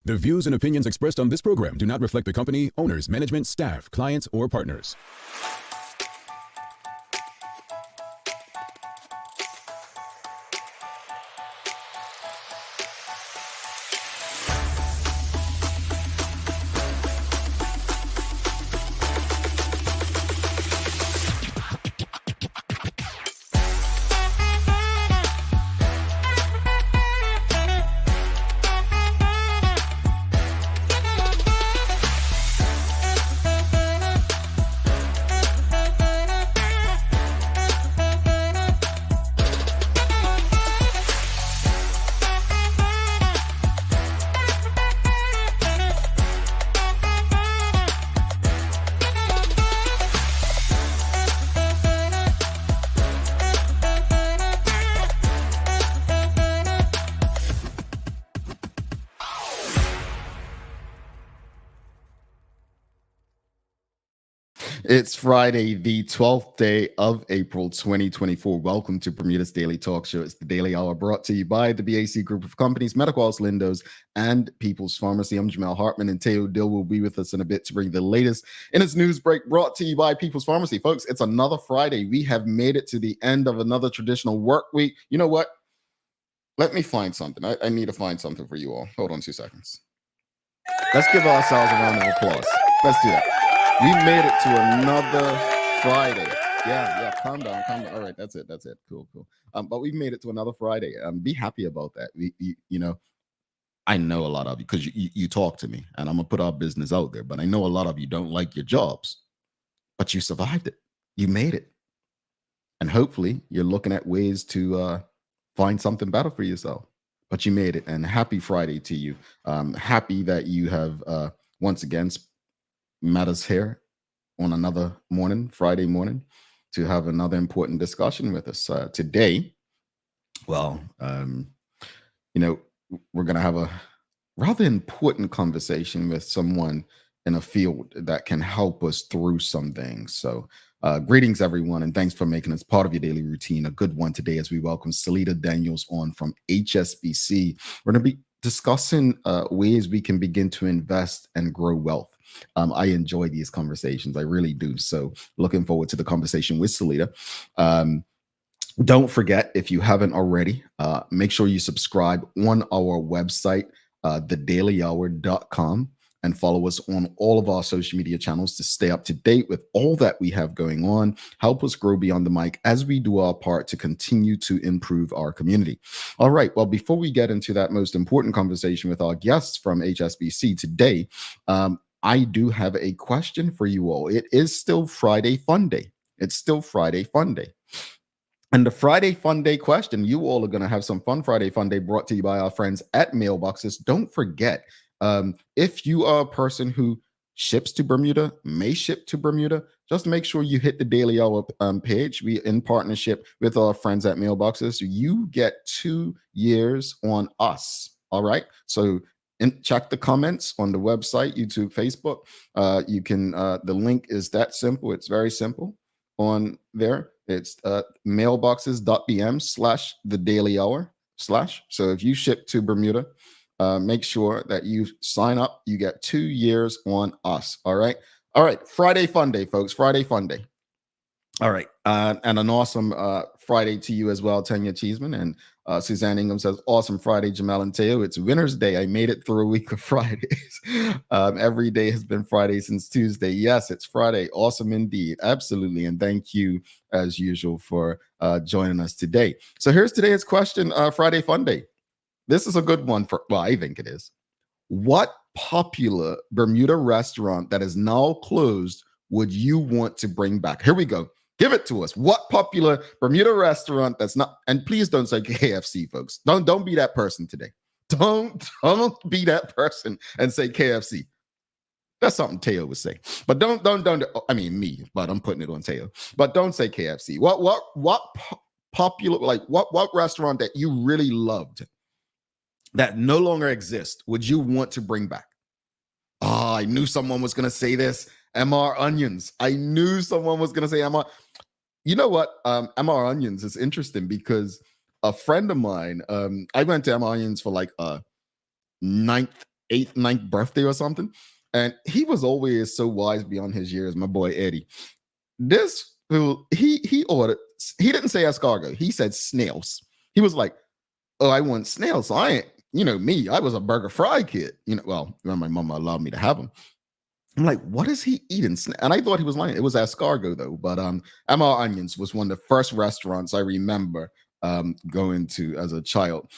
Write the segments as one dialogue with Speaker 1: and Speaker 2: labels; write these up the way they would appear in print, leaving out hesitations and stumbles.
Speaker 1: The views and opinions expressed on this program do not reflect the company, owners, management, staff, clients, or partners.
Speaker 2: It's Friday, the 12th day of April, 2024. Welcome to Bermuda's Daily Talk Show. It's the Daily Hour brought to you by the BAC Group of Companies, Medical House Lindos, and People's Pharmacy. I'm Jamal Hartman, and Teo Dill will be with us in a bit to bring the latest in its news break brought to you by People's Pharmacy. Folks, it's another Friday. We have made it to the end of another traditional work week. You know what? Let me find something. I need to find something for you all. Hold on 2 seconds. Let's give ourselves a round of applause. Let's do that. We made it to another Friday. Yeah, calm down. All right, that's it. Cool. But we've made it to another Friday. Be happy about that. I know a lot of you, because you talk to me, and I'm gonna put our business out there, but I know a lot of you don't like your jobs, but you survived it. You made it. And hopefully you're looking at ways to find something better for yourself. But you made it, and happy Friday to you. Happy that you have once again met us here on another morning, Friday morning, to have another important discussion with us today. Well, we're going to have a rather important conversation with someone in a field that can help us through some things. So greetings, everyone, and thanks for making us part of your daily routine. A good one today as we welcome Selita Daniels on from HSBC. We're going to be discussing ways we can begin to invest and grow wealth. I enjoy these conversations. I really do. So looking forward to the conversation with Selita. Don't forget, if you haven't already, make sure you subscribe on our website, thedailyhour.com, and follow us on all of our social media channels to stay up to date with all that we have going on. Help us grow beyond the mic as we do our part to continue to improve our community. All right. Well, before we get into that most important conversation with our guests from HSBC today, I do have a question for you all. It is still Friday Fun Day. And the Friday Fun Day question, you all are going to have some fun Friday Fun Day brought to you by our friends at Mailboxes. Don't forget, if you are a person who ships to Bermuda, may ship to Bermuda, just make sure you hit the Daily Hour page. We in partnership with our friends at Mailboxes. You get 2 years on us. All right. So check the comments on the website, YouTube, Facebook. You can, the link is that simple. It's very simple on there. It's mailboxes.bm/thedailyhour/. So if you ship to Bermuda, make sure that you sign up. You get 2 years on us. All right. Friday Fun Day, folks. Friday Fun Day. All right. And an awesome Friday to you as well, Tanya Cheeseman. And Suzanne Ingham says, awesome Friday, Jamal and Teo. It's Winter's Day. I made it through a week of Fridays. Every day has been Friday since Tuesday. Yes, it's Friday. Awesome indeed. Absolutely. And thank you, as usual, for joining us today. So here's today's question, Friday Fun Day. This is a good one I think it is. What popular Bermuda restaurant that is now closed would you want to bring back? Here we go. Give it to us. What popular Bermuda restaurant that's not, and please don't say KFC, folks. Don't be that person today. Don't be that person and say KFC. That's something Teo would say. But don't, I mean me, but I'm putting it on Teo. But don't say KFC. What popular, like what restaurant that you really loved that no longer exists would you want to bring back? Oh, I knew someone was going to say this. MR Onions. I knew someone was going to say MR. You know what? MR Onions is interesting because a friend of mine, I went to MR Onions for like a 9th 8th, 9th birthday or something. And he was always so wise beyond his years, my boy Eddie. This who he ordered, he didn't say escargot, he said snails. He was like, oh, I want snails. So I ain't, me, I was a burger fry kid. Well, my mama allowed me to have them. I'm like, what is he eating? And I thought he was lying. It was escargot though. But MR Onions was one of the first restaurants I remember going to as a child.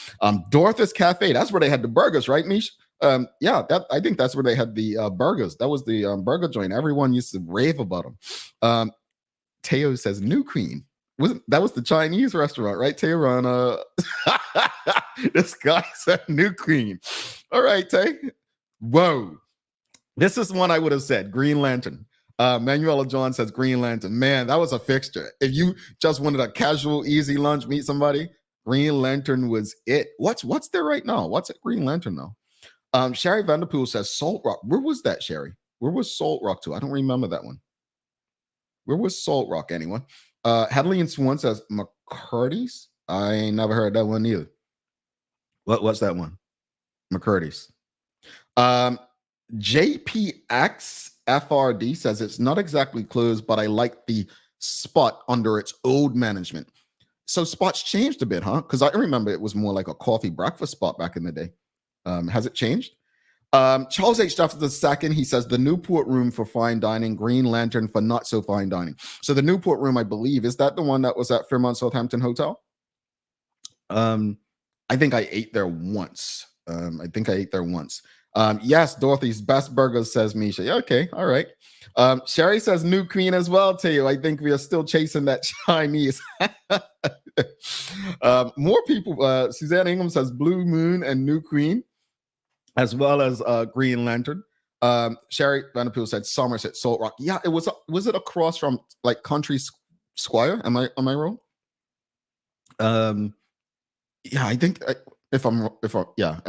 Speaker 2: Dorothy's Cafe, that's where they had the burgers, right, Mish? Yeah, I think that's where they had the burgers. That was the burger joint. Everyone used to rave about them. Teo says New Queen. That was the Chinese restaurant, right, Teo? This guy said New Queen. All right, Tay. Whoa. This is one I would have said, Green Lantern. Manuela John says Green Lantern. Man, that was a fixture. If you just wanted a casual, easy lunch, meet somebody, Green Lantern was it. What's there right now? What's at Green Lantern now? Sherry Vanderpool says Salt Rock. Where was that, Sherry? Where was Salt Rock to? I don't remember that one. Where was Salt Rock, anyone? Hadley and Swan says McCurdy's. I ain't never heard that one either. What's that one? McCurdy's. JPXFRD says it's not exactly closed, but I like the spot under its old management. So spots changed a bit, huh? Because I remember it was more like a coffee breakfast spot back in the day. Has it changed? Charles H. Jefferson II, he says the Newport Room for fine dining, Green Lantern for not so fine dining. So the Newport Room, I believe, is that the one that was at Fairmont Southampton Hotel? I think I ate there once. Yes, Dorothy's best burgers, says Misha. Yeah, okay, all right. Sherry says New Queen as well, to you. I think we are still chasing that Chinese. More people. Suzanne Ingham says Blue Moon and New Queen, as well as Green Lantern. Sherry Vanderpool said Somerset Salt Rock. Yeah, it was. Was it across from like Country Squire? Am I wrong? Yeah, I think I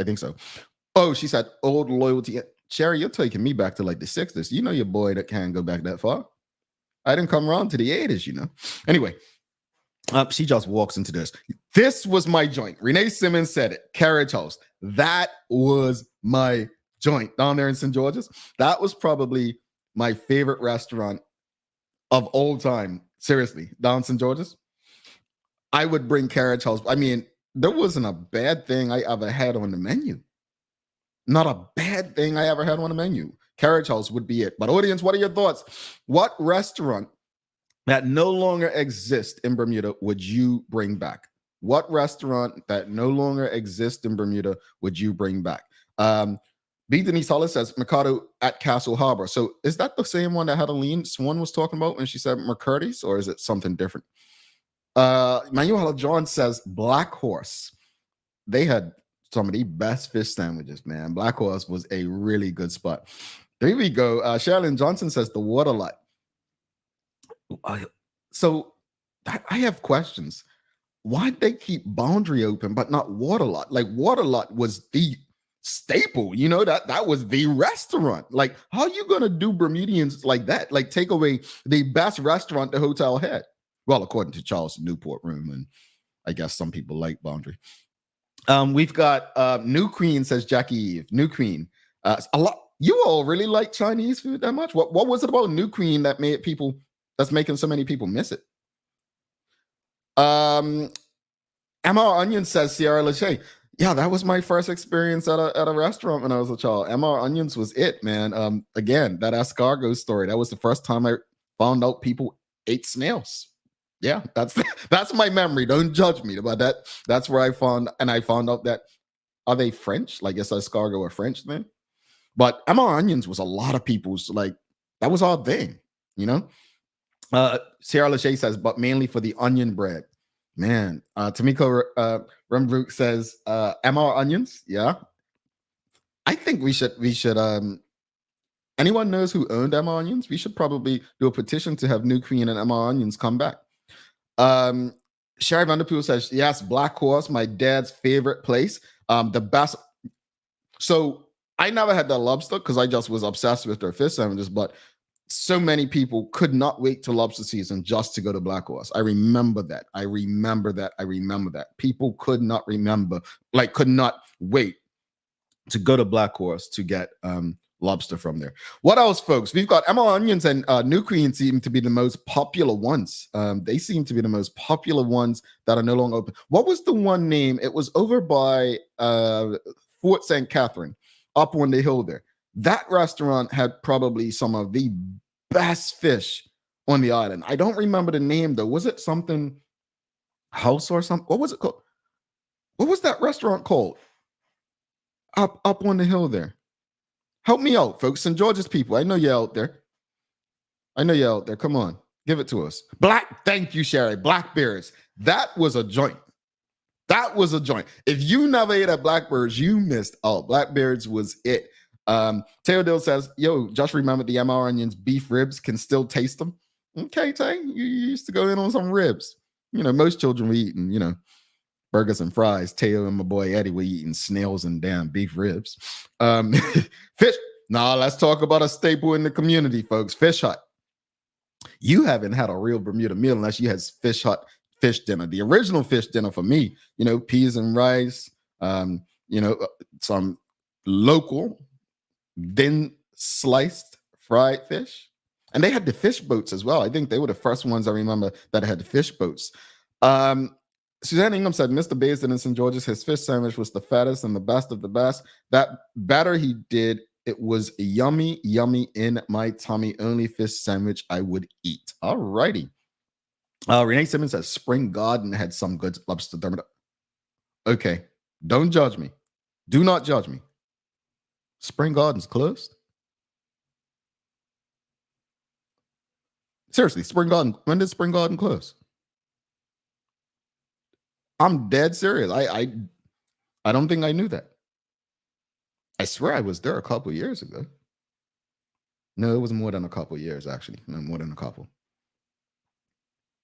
Speaker 2: think so. Oh, she said old loyalty. Sherry, you're taking me back to like the 60s. You know your boy that can't go back that far. I didn't come around to the 80s, Anyway, she just walks into this. This was my joint. Renee Simmons said it. Carriage House. That was my joint down there in St. George's. That was probably my favorite restaurant of all time. Seriously, down St. George's. I would bring Carriage House. I mean, there wasn't a bad thing I ever had on the menu. Not a bad thing I ever had on the menu. Carriage House would be it. But audience, what are your thoughts? What restaurant that no longer exists in Bermuda would you bring back? What restaurant that no longer exists in Bermuda would you bring back? B. Denise Hollis says Mercado at Castle Harbor. So is that the same one that Adeline Swan was talking about when she said McCurdy's, or is it something different? Manuela John says Black Horse. They had some of the best fish sandwiches, man. Black Horse was a really good spot. There we go. Sherilyn Johnson says the Waterlot. So I have questions. Why'd they keep Boundary open but not Waterlot? Like Waterlot was the staple, that was the restaurant. Like, how are you gonna do Bermudians like that? Like, take away the best restaurant the hotel had? Well, according to Charles, Newport Room, and I guess some people like Boundary. We've got New Queen, says Jackie Eve. New Queen. A lot. You all really like Chinese food that much? What was it about New Queen that that's making so many people miss it? MR Onion says Sierra Lachey. Yeah, that was my first experience at a restaurant when I was a child. MR Onions was it, man. Again, that escargot story. That was the first time I found out people ate snails. Yeah, that's my memory. Don't judge me about that. That's where I found out that, are they French? Like, is escargot a French thing? But MR Onions was a lot of people's, like, that was our thing, Sierra Lachey says, but mainly for the onion bread. Man, Tamiko Rembrook says MR Onions. Yeah, I think we should anyone knows who owned MR Onions? We should probably do a petition to have New Queen and MR Onions come back. Sherry Vanderpool says, yes, Black Horse, my dad's favorite place. The best. So I never had that lobster because I just was obsessed with their fish sandwiches, but so many people could not wait till lobster season just to go to Black Horse. I remember that. People could not wait to go to Black Horse to get lobster from there. What else, folks? We've got Emerald Onions and New Queen seem to be the most popular ones. They seem to be the most popular ones that are no longer open. What was the one name? It was over by Fort St. Catherine, up on the hill there. That restaurant had probably some of the best fish on the island. I don't remember the name though. Was it something House or something? What was it called? What was that restaurant called? Up on the hill there. Help me out, folks. St. George's people. I know you're out there. Come on. Give it to us. Thank you, Sherry. Blackbeards. That was a joint. If you never ate at Blackbirds, you missed out. Blackbeards was it. Teodil says, yo, just remember the MR Onions beef ribs, can still taste them. Okay, Tay, you used to go in on some ribs. Most children were eating, burgers and fries. Teo and my boy Eddie were eating snails and damn beef ribs. Fish. Nah, let's talk about a staple in the community, folks. Fish Hut. You haven't had a real Bermuda meal unless you had Fish Hut fish dinner. The original fish dinner for me, peas and rice, some local, thin sliced fried fish. And they had the fish boats as well. I think they were the first ones I remember that had the fish boats. Suzanne Ingham said, Mr. Basin in St. George's, his fish sandwich was the fattest and the best of the best. That batter he did, it was yummy, yummy in my tummy. Only fish sandwich I would eat. All righty. Renee Simmons says, Spring Garden had some good lobster thermidor. Okay. Don't judge me. Do not judge me. Spring Garden's closed? Seriously, Spring Garden. When did Spring Garden close? I'm dead serious. I don't think I knew that. I swear I was there a couple years ago. No, it was more than a couple years, actually. No, more than a couple.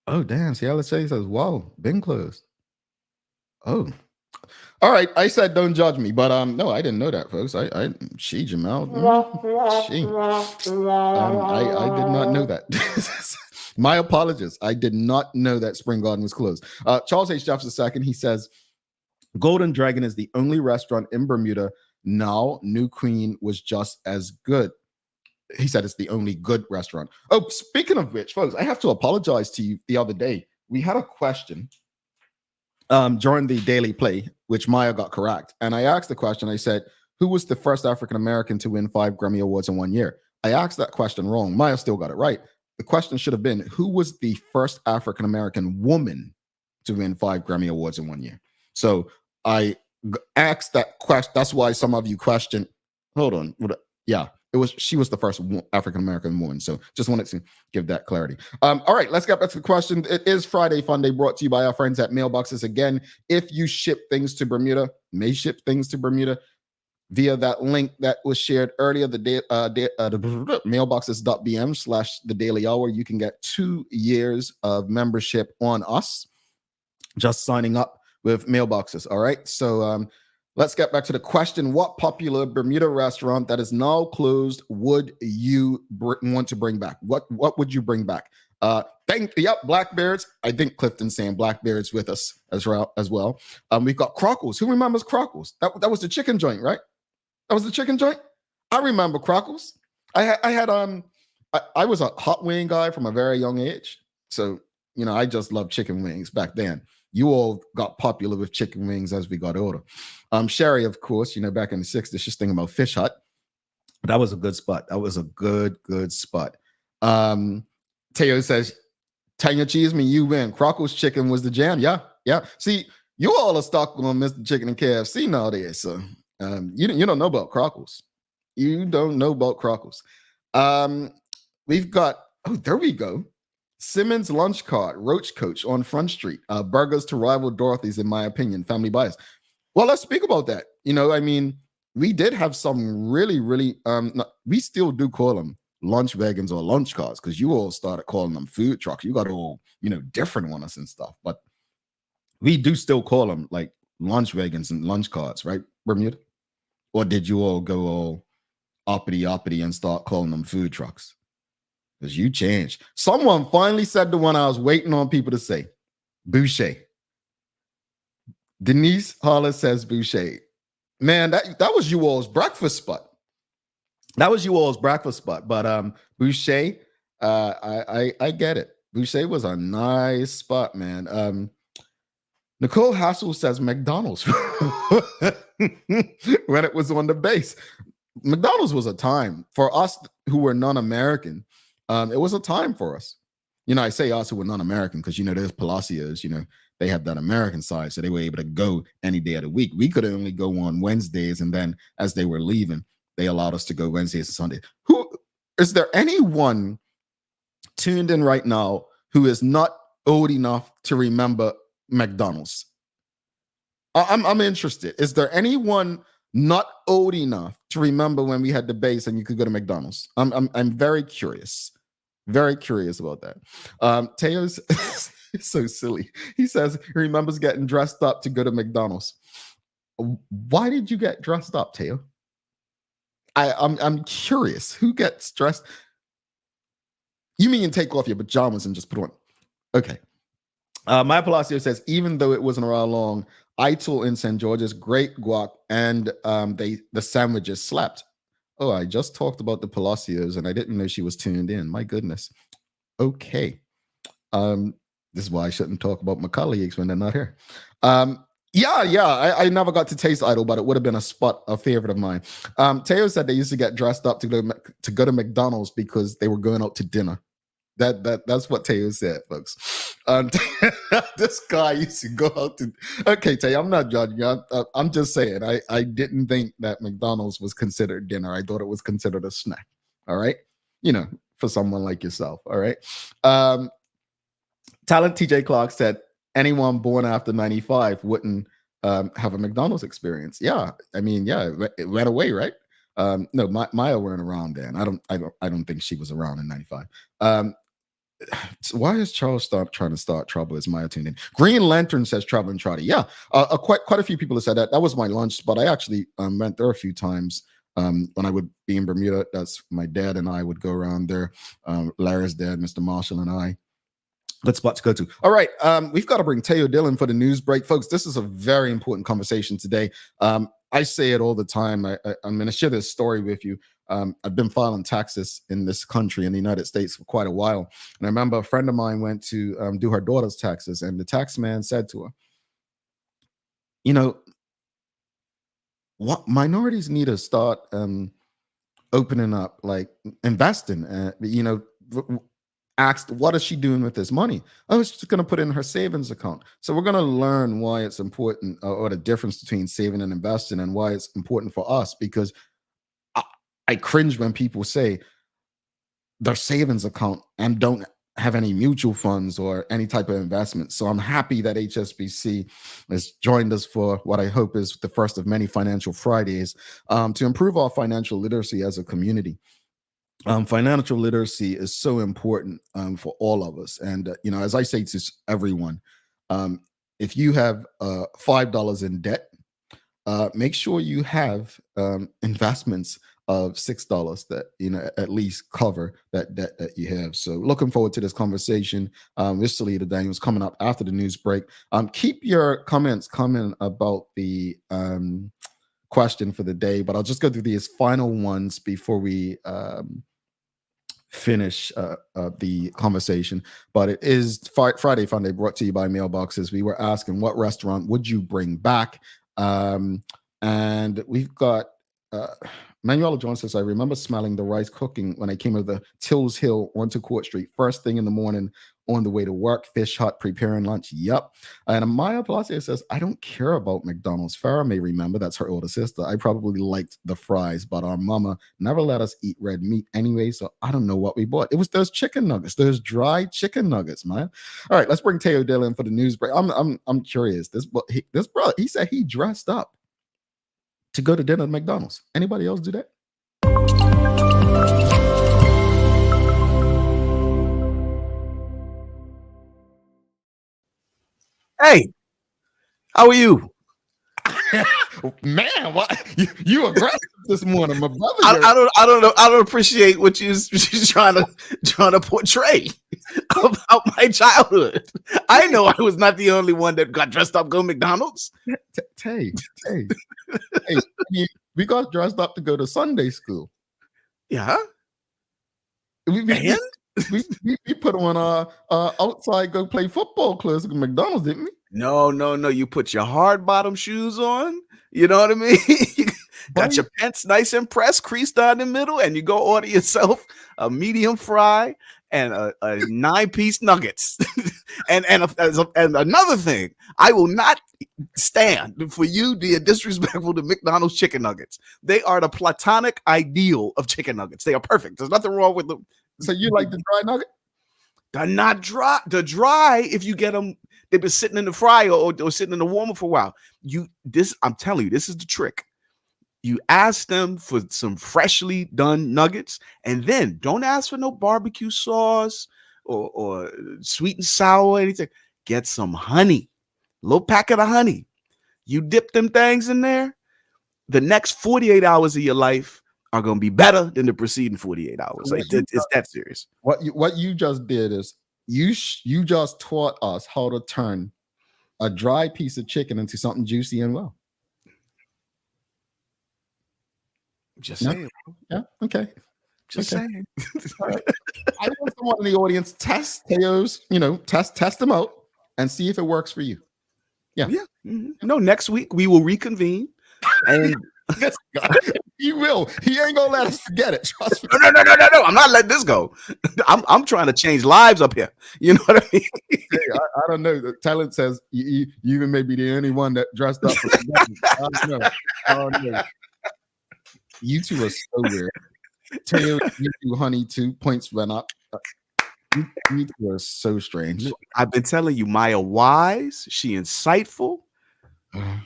Speaker 2: Oh, damn. See, LSA says, wow, been closed. Oh. All right. I said don't judge me, but no, I didn't know that, folks. She Jamal. I did not know that. My apologies. I did not know that Spring Garden was closed. Charles H. Jeffs II, he says, Golden Dragon is the only restaurant in Bermuda now. New Queen was just as good. He said it's the only good restaurant. Oh, speaking of which, folks, I have to apologize to you. The other day, we had a question during the Daily Play, which Maya got correct. And I asked the question, I said, who was the first African-American to win 5 Grammy Awards in 1 year? I asked that question wrong. Maya still got it right. The question should have been, who was the first African-American woman to win 5 Grammy Awards in 1 year? So I asked that question. That's why some of you question. Hold on. Yeah, she was the first African-American woman. So just wanted to give that clarity. All right, let's get back to the question. It is Friday Fun Day, brought to you by our friends at Mailboxes. Again, if you ship things to Bermuda, may ship things to Bermuda via that link that was shared earlier, the mailboxes.bm/the daily hour. You can get 2 years of membership on us, just signing up with Mailboxes. All right. So let's get back to the question. What popular Bermuda restaurant that is now closed would you want to bring back? What would you bring back? Blackbeards. I think Clifton's saying Blackbeards with us as well. We've got Crockles. Who remembers Crockles? That was the chicken joint, right? That was the chicken joint. I remember Crockles. I was a hot wing guy from a very young age. So, I just loved chicken wings back then. You all got popular with chicken wings as we got older. Sherry, of course, back in the 60s, just thinking about Fish Hut. That was a good spot. That was a good spot. Teo says, Tanya Cheese, me, you win. Crockles chicken was the jam. Yeah. See, you all are stuck on Mr. Chicken and KFC nowadays. So you don't know about Crockles. You don't know about Crockles. We've got, there we go. Simmons Lunch Cart, Roach Coach on Front Street. Burgers to rival Dorothy's, in my opinion. Family bias. Well, let's speak about that. We did have some really, we still do call them lunch wagons or lunch carts because you all started calling them food trucks. You got all, different on us and stuff. But we do still call them like lunch wagons and lunch carts, right, Bermuda? Or did you all go all uppity and start calling them food trucks? Because you changed. Someone finally said the one I was waiting on people to say. Boucher. Denise Hollis says Boucher. Man, that was you all's breakfast spot. That was you all's breakfast spot. But Boucher, I get it. Boucher was a nice spot, man. Nicole Hassel says McDonald's when it was on the base. McDonald's was a time for us who were non-American. It was a time for us. I say us who were non-American because, there's Palacios, they have that American side. So they were able to go any day of the week. We could only go on Wednesdays. And then as they were leaving, they allowed us to go Wednesdays and Sundays. Is there anyone tuned in right now who is not old enough to remember McDonald's? I'm interested. Is there anyone not old enough to remember when we had the base and you could go to McDonald's? I'm very curious. Very curious about that. Teo's so silly. He says he remembers getting dressed up to go to McDonald's. Why did you get dressed up, Teo? I'm curious. Who gets dressed? You mean take off your pajamas and just put on? Okay. Maya Palacio says, even though it wasn't around long, I told in St. George's great guac and the sandwiches slapped. Oh, I just talked about the Palacios and I didn't know she was tuned in. My goodness. Okay. This is why I shouldn't talk about my colleagues when they're not here. I never got to Taste Idol, but it would have been a favorite of mine. Teo said they used to get dressed up to go to McDonald's because they were going out to dinner. That's what Teo said, folks. This guy used to go out to. Okay, Teo, I'm not judging you. I'm just saying I didn't think that McDonald's was considered dinner. I thought it was considered a snack. All right, for someone like yourself. All right. Talent TJ Clark said anyone born after 95 wouldn't have a McDonald's experience. Yeah, I mean, yeah, it went away, right? No, Maya weren't around then. I don't think she was around in 95. Why is Charles trying to start trouble? Is Maya tuned in? Green Lantern says Travel and Trotty. Yeah, quite a few people have said that. That was my lunch, but I actually went there a few times when I would be in Bermuda. That's my dad and I would go around there. Larry's dad, Mr. Marshall, and I. Good spot to go to. All right, we've got to bring Teo Dillon for the news break, folks. This is a very important conversation today. I say it all the time. I'm going to share this story with you. I've been filing taxes in this country, in the United States, for quite a while. And I remember a friend of mine went to do her daughter's taxes, and the tax man said to her, what minorities need to start opening up, like investing, asked, what is she doing with this money? Oh, she's just going to put it in her savings account. So we're going to learn why it's important, or the difference between saving and investing, and why it's important for us, because I cringe when people say their savings account and don't have any mutual funds or any type of investment. So I'm happy that HSBC has joined us for what I hope is the first of many Financial Fridays to improve our financial literacy as a community. Financial literacy is so important for all of us. And, as I say to everyone, if you have $5 in debt, make sure you have investments of $6 that, at least cover that debt that you have. So looking forward to this conversation with Selita Daniels coming up after the news break. Keep your comments coming about the question for the day, but I'll just go through these final ones before we finish the conversation. But it is Friday Fun Day, brought to you by Mailboxes. We were asking, what restaurant would you bring back? And we've got Manuela Jones says, I remember smelling the rice cooking when I came over Tills Hill onto Court Street first thing in the morning on the way to work. Fish hut, preparing lunch. Yep. And Maya Palacio says, I don't care about McDonald's. Farrah may remember, that's her older sister. I probably liked the fries, but our mama never let us eat red meat anyway, so I don't know what we bought. It was those chicken nuggets, those dried chicken nuggets, man. All right, let's bring Teo Dillon for the news break. I'm curious. This brother, he said he dressed up to go to dinner at McDonald's. Anybody else do that?
Speaker 3: Hey, how are you?
Speaker 2: Man, what you aggressive this morning, my brother?
Speaker 3: I don't know. I don't appreciate what you're trying to portray about my childhood. I know I was not the only one that got dressed up go McDonald's.
Speaker 2: Tay, we got dressed up to go to Sunday school.
Speaker 3: Yeah.
Speaker 2: We put on our outside go play football clothes at McDonald's, didn't we?
Speaker 3: No. You put your hard bottom shoes on. You know what I mean? You got your pants nice and pressed, creased down the middle, and you go order yourself a medium fry and a 9-piece nuggets. and another thing, I will not stand for you being disrespectful to McDonald's chicken nuggets. They are the platonic ideal of chicken nuggets. They are perfect. There's nothing wrong with them.
Speaker 2: So you like the dry nugget?
Speaker 3: They're not dry. They're dry if you get them. They've been sitting in the fryer or sitting in the warmer for a while. I'm telling you, this is the trick. You ask them for some freshly done nuggets, and then don't ask for no barbecue sauce or sweet and sour or anything. Get some honey, a little packet of honey. You dip them things in there. The next 48 hours of your life are going to be better than the preceding 48 hours. It's that serious.
Speaker 2: What you just did is you just taught us how to turn a dry piece of chicken into something juicy and well.
Speaker 3: Just saying.
Speaker 2: Yeah. Okay.
Speaker 3: Just saying.
Speaker 2: Right. I want someone in the audience test Teo's, test them out and see if it works for you. Yeah.
Speaker 3: Mm-hmm. No, next week we will reconvene and
Speaker 2: he will. He ain't gonna let us forget it. Trust me.
Speaker 3: No. I'm not letting this go. I'm trying to change lives up here. You know what I mean?
Speaker 2: Hey, I don't know. The talent says you even may be the only one that dressed up. I don't know. You two are so weird. Teo, you do honey too. Points went up. You two are so strange.
Speaker 3: I've been telling you, Maya wise. She insightful.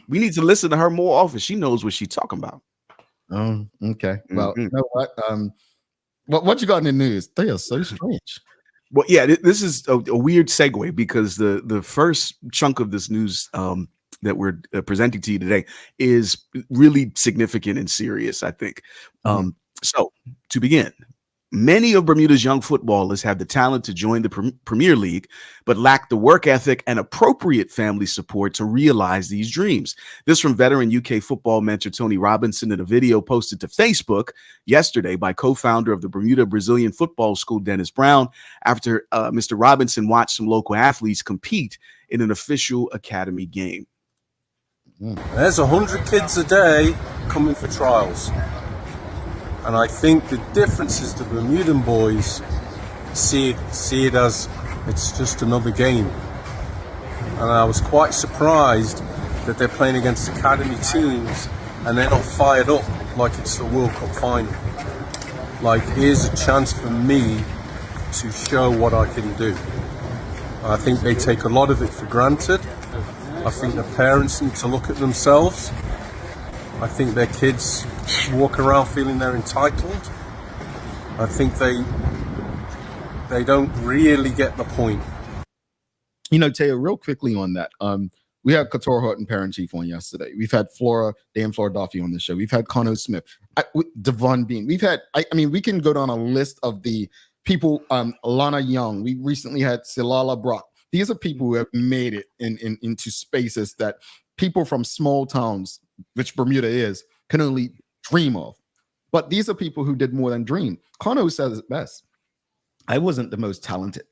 Speaker 3: We need to listen to her more often. She knows what she's talking about.
Speaker 2: Oh, okay. Well, you know what? What you got in the news? They are so strange.
Speaker 3: Well, yeah, this is a weird segue because the first chunk of this news that we're presenting to you today is really significant and serious, I think. So to begin, many of Bermuda's young footballers have the talent to join the Premier League, but lack the work ethic and appropriate family support to realize these dreams. This from veteran UK football mentor Tony Robinson in a video posted to Facebook yesterday by co-founder of the Bermuda Brazilian Football School, Dennis Brown, after Mr. Robinson watched some local athletes compete in an official academy game.
Speaker 4: There's 100 kids a day coming for trials. And I think the difference is the Bermudan boys see it as it's just another game. And I was quite surprised that they're playing against academy teams and they're not fired up like it's the World Cup final. Like, here's a chance for me to show what I can do. I think they take a lot of it for granted. I think the parents need to look at themselves. I think their kids walk around feeling they're entitled. I think they don't really get the point.
Speaker 2: Teo, real quickly on that. We had Couture Horton, parent chief, on yesterday. We've had Dan Flora Duffy on the show. We've had Conor Smith, Devon Bean. We've had, we can go down a list of the people. Lana Young. We recently had Silala Brock. These are people who have made it into spaces that people from small towns, which Bermuda is, can only dream of. But these are people who did more than dream. Conor says it best. I wasn't the most talented,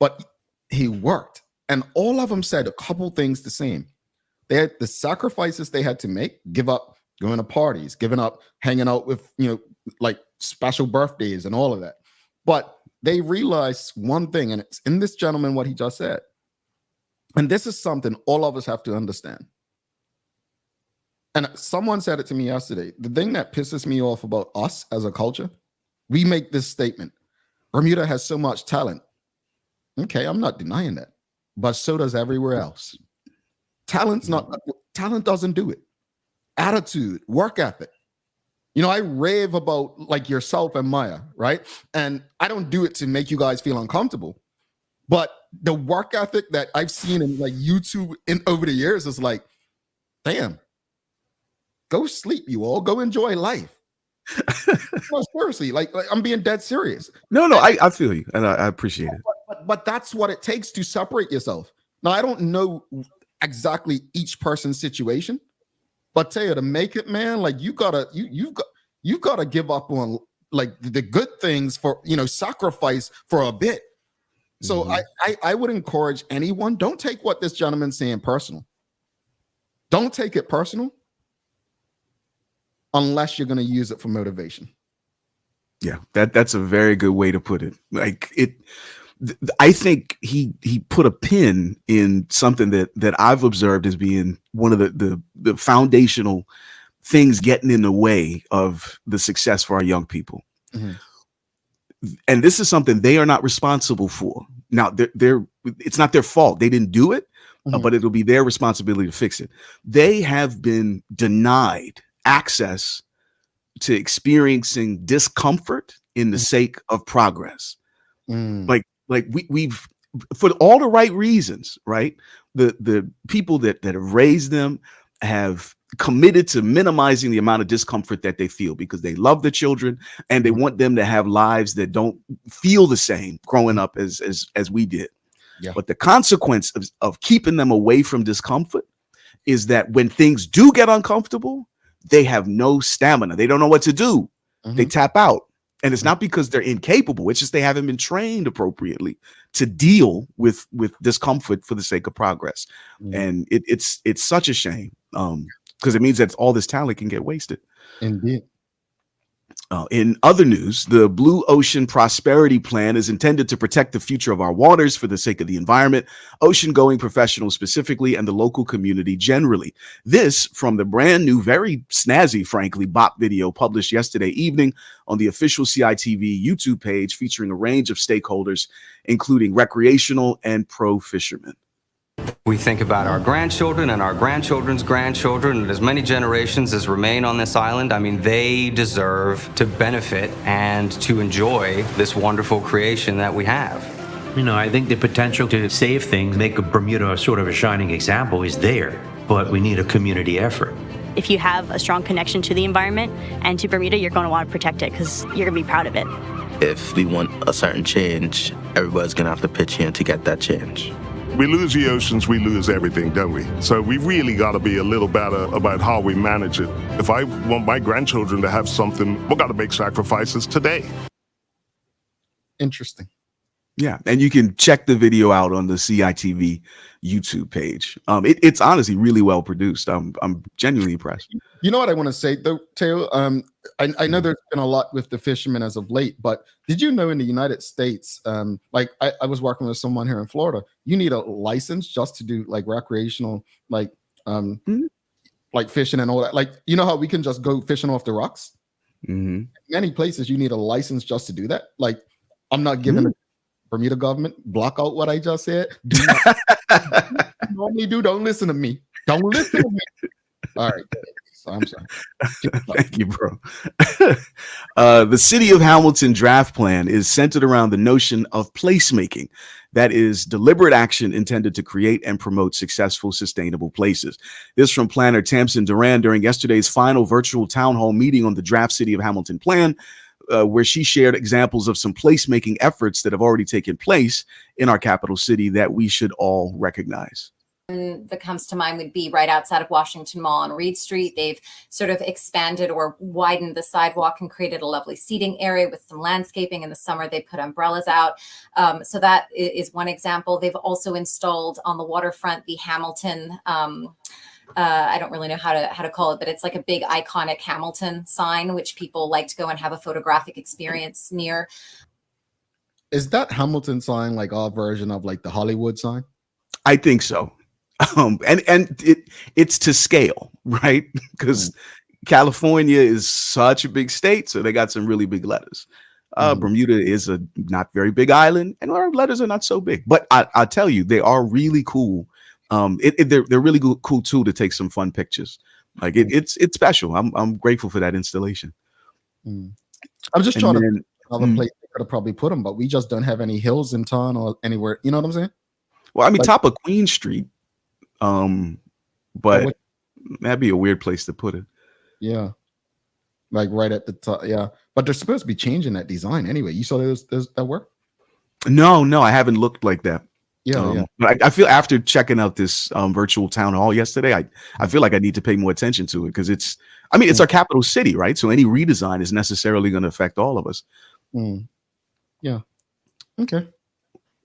Speaker 2: but he worked. And all of them said a couple things the same. They had the sacrifices they had to make, give up going to parties, giving up hanging out with, like special birthdays and all of that. But they realized one thing, and it's in this gentleman, what he just said. And this is something all of us have to understand. And someone said it to me yesterday. The thing that pisses me off about us as a culture, we make this statement: Bermuda has so much talent. Okay, I'm not denying that, but so does everywhere else. Talent doesn't do it. Attitude, work ethic. I rave about like yourself and Maya, right? And I don't do it to make you guys feel uncomfortable, but the work ethic that I've seen in like YouTube over the years is like, damn, go sleep, you all. Go enjoy life. No, seriously, like I'm being dead serious.
Speaker 3: No, I feel you, and I appreciate it.
Speaker 2: But that's what it takes to separate yourself. Now, I don't know exactly each person's situation, but tell you to make it, man, like you've got to give up on like the good things for, sacrifice for a bit. So I would encourage anyone, don't take what this gentleman's saying personal. Don't take it personal unless you're going to use it for motivation.
Speaker 3: Yeah, that's a very good way to put it. Like I think he put a pin in something that I've observed as being one of the foundational things getting in the way of the success for our young people. And this is something they are not responsible for. Now, it's not their fault. They didn't do it, but it'll be their responsibility to fix it. They have been denied access to experiencing discomfort in the sake of progress. Like we've, for all the right reasons, right? The people that have raised them have committed to minimizing the amount of discomfort that they feel because they love the children and they want them to have lives that don't feel the same growing up as we did. Yeah. But the consequence of keeping them away from discomfort is that when things do get uncomfortable, they have no stamina. They don't know what to do. They tap out. And it's not because they're incapable. It's just they haven't been trained appropriately to deal with discomfort for the sake of progress. And it's such a shame because it means that all this talent can get wasted.
Speaker 2: Indeed.
Speaker 3: In other news, the Blue Ocean Prosperity Plan is intended to protect the future of our waters for the sake of the environment, ocean-going professionals specifically, and the local community generally. This from the brand new, very snazzy, frankly, bot video published yesterday evening on the official CITV YouTube page featuring a range of stakeholders, including recreational and pro fishermen.
Speaker 5: We think about our grandchildren and our grandchildren's grandchildren and as many generations as remain on this island. I mean, they deserve to benefit and to enjoy this wonderful creation that we have.
Speaker 6: I think the potential to save things, make Bermuda a sort of a shining example is there, but we need a community effort.
Speaker 7: If you have a strong connection to the environment and to Bermuda, you're going to want to protect it because you're going to be proud of it.
Speaker 8: If we want a certain change, everybody's going to have to pitch in to get that change.
Speaker 9: We lose the oceans, we lose everything, don't we? So we really got to be a little better about how we manage it. If I want my grandchildren to have something, we've got to make sacrifices today.
Speaker 2: Interesting.
Speaker 3: Yeah, and you can check the video out on the CITV YouTube page. It's honestly really well produced. I'm genuinely impressed.
Speaker 2: You know what I want to say though, Teo? I know there's been a lot with the fishermen as of late, but did you know in the United States, like I was working with someone here in Florida, you need a license just to do like recreational, like like fishing and all that. Like, you know how we can just go fishing off the rocks? Many places you need a license just to do that. Like, I'm not giving the Bermuda government block out what I just said. Do not, normally do. Don't listen to me. Don't listen to me. All right. So I'm sorry.
Speaker 3: Thank you, bro. The City of Hamilton draft plan is centered around the notion of placemaking. That is deliberate action intended to create and promote successful, sustainable places. This from planner Tamsin Duran during yesterday's final virtual town hall meeting on the draft City of Hamilton plan, where she shared examples of some placemaking efforts that have already taken place in our capital city that we should all recognize.
Speaker 10: That comes to mind would be right outside of Washington Mall on Reed Street. They've sort of expanded or widened the sidewalk and created a lovely seating area with some landscaping. In the summer, they put umbrellas out. So that is one example. They've also installed on the waterfront the Hamilton, I don't really know how to call it, but it's like a big iconic Hamilton sign, which people like to go and have a photographic experience near.
Speaker 2: Is that Hamilton sign like our version of like the Hollywood sign?
Speaker 3: I think so. And it's to scale, right? Because California is such a big state, so they got some really big letters. Bermuda is a not very big island, and our letters are not so big. But I'll tell you, they are really cool. They're really cool too to take some fun pictures. Like it's special. I'm grateful for that installation.
Speaker 2: I'm just trying to think another place they could have probably put them, but we just don't have any hills in town or anywhere. You know what I'm saying?
Speaker 3: Well, I mean, top of Queen Street. But That'd be a weird place to put it.
Speaker 2: Yeah. Like right at the top. Yeah. But they're supposed to be changing that design anyway. You saw those that work?
Speaker 3: No, I haven't looked like that.
Speaker 2: Yeah.
Speaker 3: But I feel after checking out this virtual town hall yesterday, I feel like I need to pay more attention to it because it's our capital city, right? So any redesign is necessarily going to affect all of us.
Speaker 2: Yeah. Okay.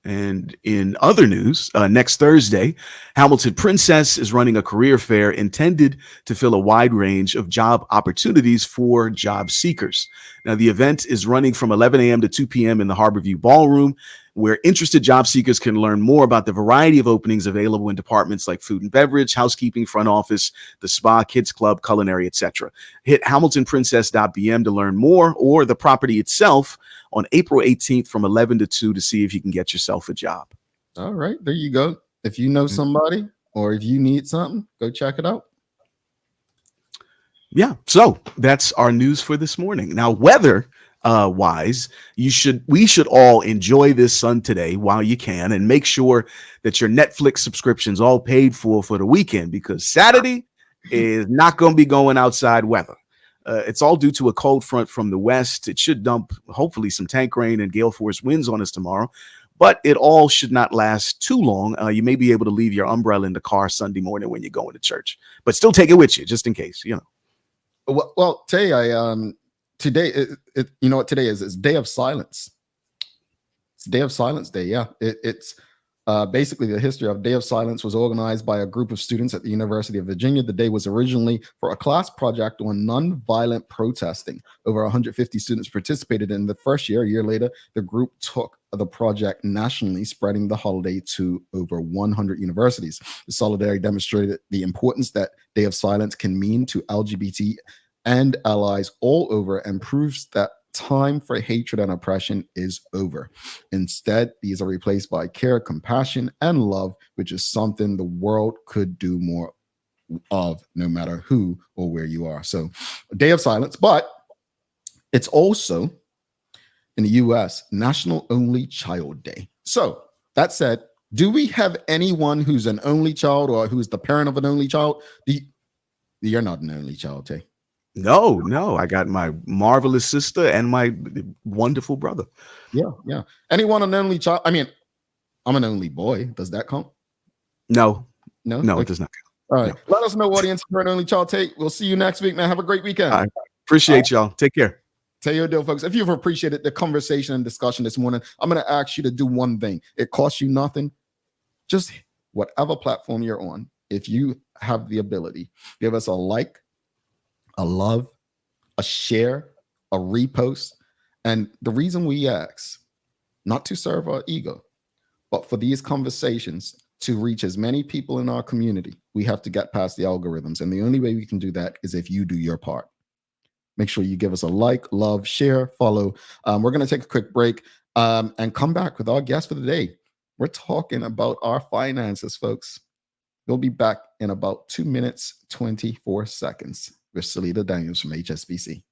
Speaker 3: And in other news, next Thursday, Hamilton Princess is running a career fair intended to fill a wide range of job opportunities for job seekers. Now, the event is running from 11 a.m. to 2 p.m. in the Harborview Ballroom, where interested job seekers can learn more about the variety of openings available in departments like food and beverage, housekeeping, front office, the spa, kids club, culinary, etc. Hit hamiltonprincess.bm to learn more, or the property itself on April 18th from 11 to 2 to see if you can get yourself a job.
Speaker 2: All right, there you go. If you know somebody or if you need something, go check it out.
Speaker 3: Yeah, so that's our news for this morning. Now, weather wise, we should all enjoy this sun today while you can, and make sure that your Netflix subscription's all paid for the weekend, because Saturday is not going to be going outside weather. It's all due to a cold front from the west. It should dump, hopefully, some tank rain and gale force winds on us tomorrow, but it all should not last too long. You may be able to leave your umbrella in the car Sunday morning when you're going to church, but still take it with you just in case,
Speaker 2: Well, today today, you know what today is? It's Day of Silence. It's Day of Silence Day. Yeah, it's basically the history of Day of Silence was organized by a group of students at the University of Virginia. The day was originally for a class project on nonviolent protesting. Over 150 students participated in the first year. A year later, the group took the project nationally, spreading the holiday to over 100 universities. The solidarity demonstrated the importance that Day of Silence can mean to LGBT and allies all over, and proves that time for hatred and oppression is over. Instead, these are replaced by care, compassion, and love, which is something the world could do more of, no matter who or where you are. So, Day of Silence, but it's also in the US, National Only Child Day. So, that said, do we have anyone who's an only child or who's the parent of an only child? You're not an only child, Tay.
Speaker 3: No, I got my marvelous sister and my wonderful brother.
Speaker 2: Yeah. Anyone an only child? I mean, I'm an only boy. Does that count?
Speaker 3: No,
Speaker 2: okay.
Speaker 3: It does not count.
Speaker 2: All right. No. Let us know, audience, if you're an only child. Tay, we'll see you next week, man. Have a great weekend.
Speaker 3: I appreciate y'all. Take care.
Speaker 2: Tell your deal, folks. If you've appreciated the conversation and discussion this morning, I'm going to ask you to do one thing. It costs you nothing. Just whatever platform you're on, if you have the ability, give us a like, a love, a share, a repost. And the reason we ask, not to serve our ego, but for these conversations to reach as many people in our community, we have to get past the algorithms. And the only way we can do that is if you do your part. Make sure you give us a like, love, share, follow. We're going to take a quick break and come back with our guest for the day. We're talking about our finances, folks. We'll be back in about 2 minutes, 24 seconds with Selita Daniels from HSBC.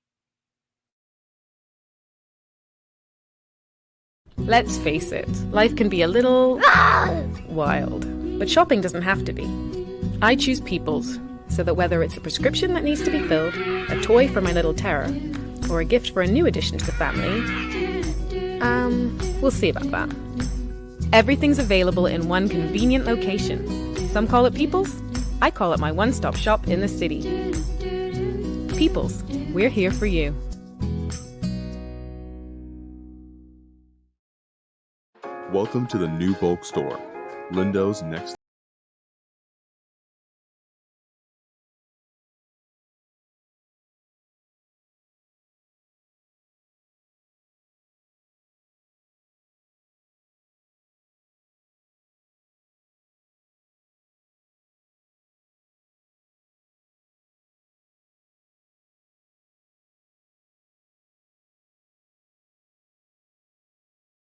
Speaker 11: Let's face it, life can be a little wild, but shopping doesn't have to be. I choose People's, so that whether it's a prescription that needs to be filled, a toy for my little terror, or a gift for a new addition to the family, we'll see about that. Everything's available in one convenient location. Some call it People's, I call it my one-stop shop in the city. People's, we're here for you.
Speaker 12: Welcome to the new bulk store, Lindo's next.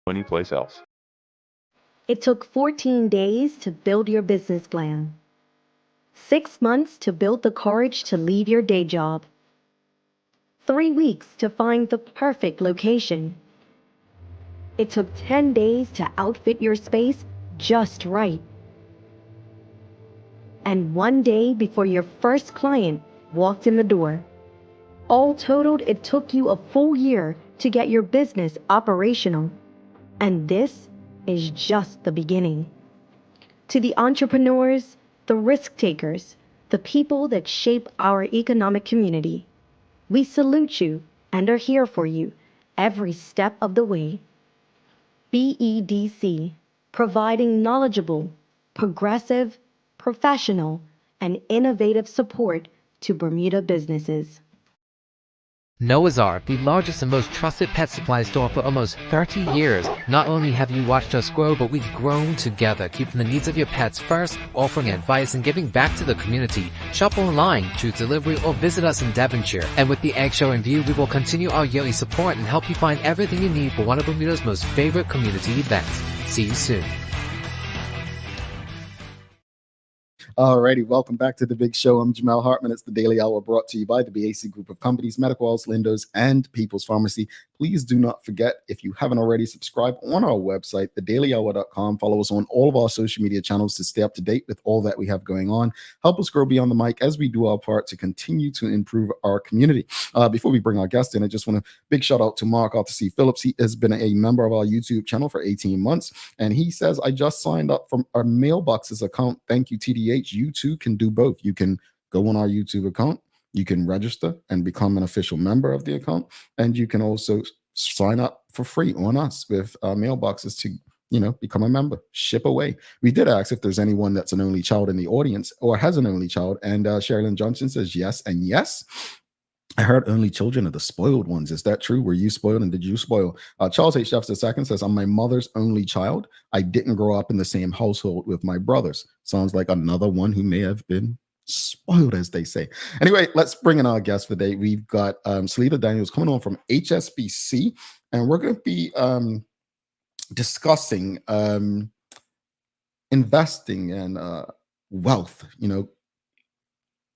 Speaker 12: Anyplace else.
Speaker 13: It took 14 days to build your business plan. 6 months to build the courage to leave your day job. 3 weeks to find the perfect location. It took 10 days to outfit your space just right. and one day before your first client walked in the door. All totaled, it took you a full year to get your business operational. And this is just the beginning. To the entrepreneurs, the risk takers, the people that shape our economic community, we salute you and are here for you every step of the way. BEDC, providing knowledgeable, progressive, professional, and innovative support to Bermuda businesses.
Speaker 14: Noah's Ark, the largest and most trusted pet supply store for almost 30 years. Not only have you watched us grow, but we've grown together, keeping the needs of your pets first, offering advice and giving back to the community. Shop online, choose delivery, or visit us in Devonshire. And with the Egg Show in view, we will continue our yearly support and help you find everything you need for one of Bermuda's most favorite community events. See you soon.
Speaker 2: Alrighty, welcome back to the Big Show. I'm Jamel Hartman. It's the Daily Hour brought to you by the BAC Group of Companies, Medical House, Lindos, and People's Pharmacy. Please do not forget, if you haven't already, subscribe on our website, thedailyhour.com. Follow us on all of our social media channels to stay up to date with all that we have going on. Help us grow beyond the mic as we do our part to continue to improve our community. Before we bring our guest in, I just want to big shout out to Mark Arthur C. Phillips. He has been a member of our YouTube channel for 18 months. And he says, I just signed up from our mailboxes account. Thank you, TDH. You too can do both. You can go on our YouTube account. You can register and become an official member of the account. And you can also sign up for free on us with mailboxes to, become a member. Ship away. We did ask if there's anyone that's an only child in the audience or has an only child. And Sherilyn Johnson says yes and yes. I heard only children are the spoiled ones. Is that true? Were you spoiled and did you spoil? Charles H. Jeffs II says, I'm my mother's only child. I didn't grow up in the same household with my brothers. Sounds like another one who may have been spoiled, as they say. Anyway, let's bring in our guest for the day. We've got Selita Daniels coming on from HSBC, and we're going to be discussing investing and wealth.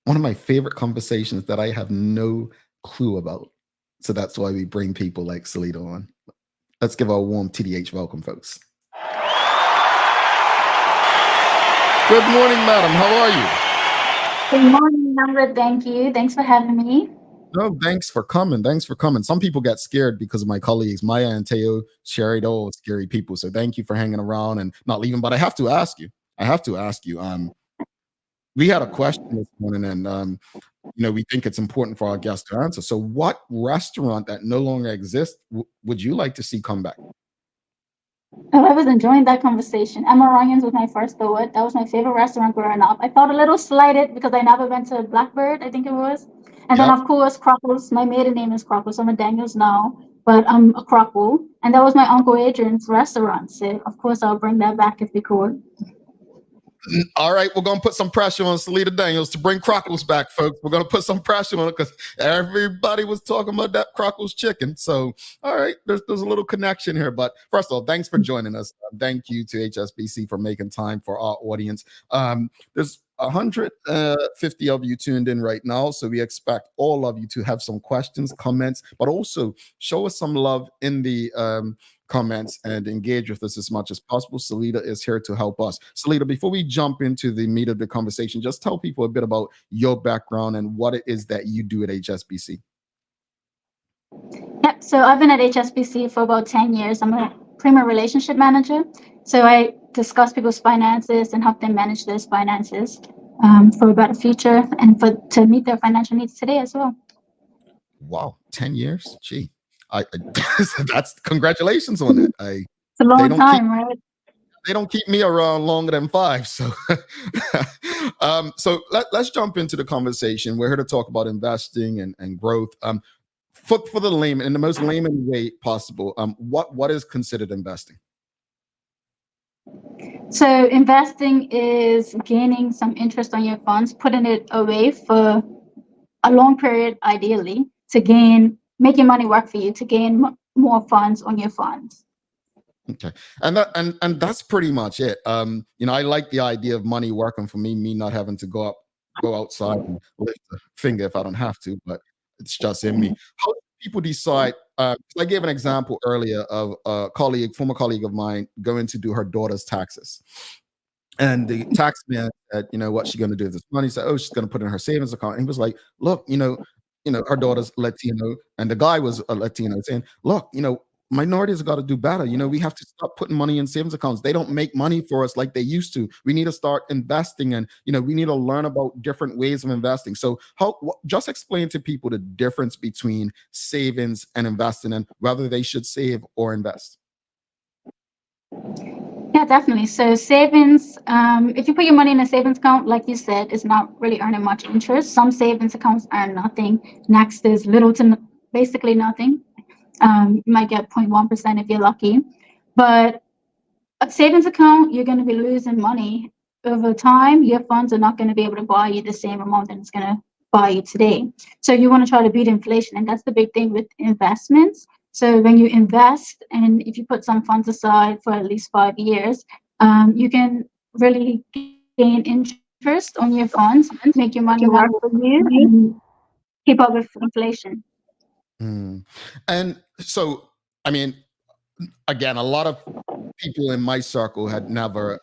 Speaker 2: One of my favorite conversations that I have no clue about. So that's why we bring people like Selita on. Let's give our warm TDH welcome, folks. Good morning, madam. How are you?
Speaker 15: Good morning, Number. Thank you. Thanks for having me.
Speaker 2: No, thanks for coming. Thanks for coming. Some people get scared because of my colleagues, Maya and Teo, Sherry, all scary people. So thank you for hanging around and not leaving. But I have to ask you. We had a question this morning, and we think it's important for our guests to answer. So, what restaurant that no longer exists would you like to see come back?
Speaker 15: Oh, I was enjoying that conversation. Emma Ryan's was my first thought. That was my favorite restaurant growing up. I felt a little slighted because I never went to Blackbird, I think it was. And then, of course, Crockles. My maiden name is Crockles. I'm a Daniels now, but I'm a Crockle. And that was my Uncle Adrian's restaurant. So, of course, I'll bring that back if we could.
Speaker 2: All right, we're going to put some pressure on Selita Daniels to bring Crockles back, folks. We're going to put some pressure on it because everybody was talking about that Crockles chicken. So, all right, there's a little connection here. But first of all, thanks for joining us. Thank you to HSBC for making time for our audience. There's 150 of you tuned in right now. So we expect all of you to have some questions, comments, but also show us some love in the comments and engage with us as much as possible. Selita is here to help us. Selita, before we jump into the meat of the conversation, just tell people a bit about your background and what it is that you do at HSBC.
Speaker 15: Yep. So I've been at HSBC for about 10 years. I'm a Premier Relationship Manager. So I discuss people's finances and help them manage those finances for a better future and to meet their financial needs today as well.
Speaker 2: Wow, 10 years? Gee. That's congratulations on that.
Speaker 15: It's a long time, right?
Speaker 2: They don't keep me around longer than 5. So, let's jump into the conversation. We're here to talk about investing and growth. For the layman, in the most layman way possible, what is considered investing?
Speaker 15: So investing is gaining some interest on your funds, putting it away for a long period, ideally, to make your money work for you, to gain more funds on your funds.
Speaker 2: Okay, and that's pretty much it. I like the idea of money working for me not having to go outside and lift a finger if I don't have to, but it's just in me. How do people decide? I gave an example earlier of a former colleague of mine going to do her daughter's taxes. And the tax man said, what's she going to do with this money? He said, oh, she's going to put it in her savings account. And he was like, look, her daughter's Latino, and the guy was a Latino, saying, look, minorities have got to do better. We have to stop putting money in savings accounts. They don't make money for us like they used to. We need to start investing, and we need to learn about different ways of investing. So just explain to people the difference between savings and investing, and whether they should save or invest.
Speaker 15: Yeah, definitely. So savings, if you put your money in a savings account, like you said, it's not really earning much interest. Some savings accounts earn nothing. Next is little to basically nothing. You might get 0.1% if you're lucky. But a savings account, you're going to be losing money over time. Your funds are not going to be able to buy you the same amount that it's going to buy you today. So you want to try to beat inflation. And that's the big thing with investments. So when you invest, and if you put some funds aside for at least 5 years, you can really gain interest on your funds, make your money work for you, and keep up with inflation.
Speaker 2: And so, again, a lot of people in my circle had never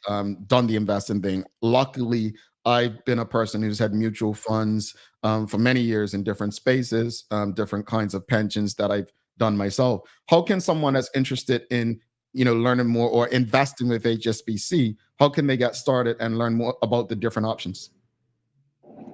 Speaker 2: done the investing thing. Luckily, I've been a person who's had mutual funds for many years in different spaces, different kinds of pensions that I've done myself. How can someone that's interested in learning more or investing with HSBC, how can they get started and learn more about the different options?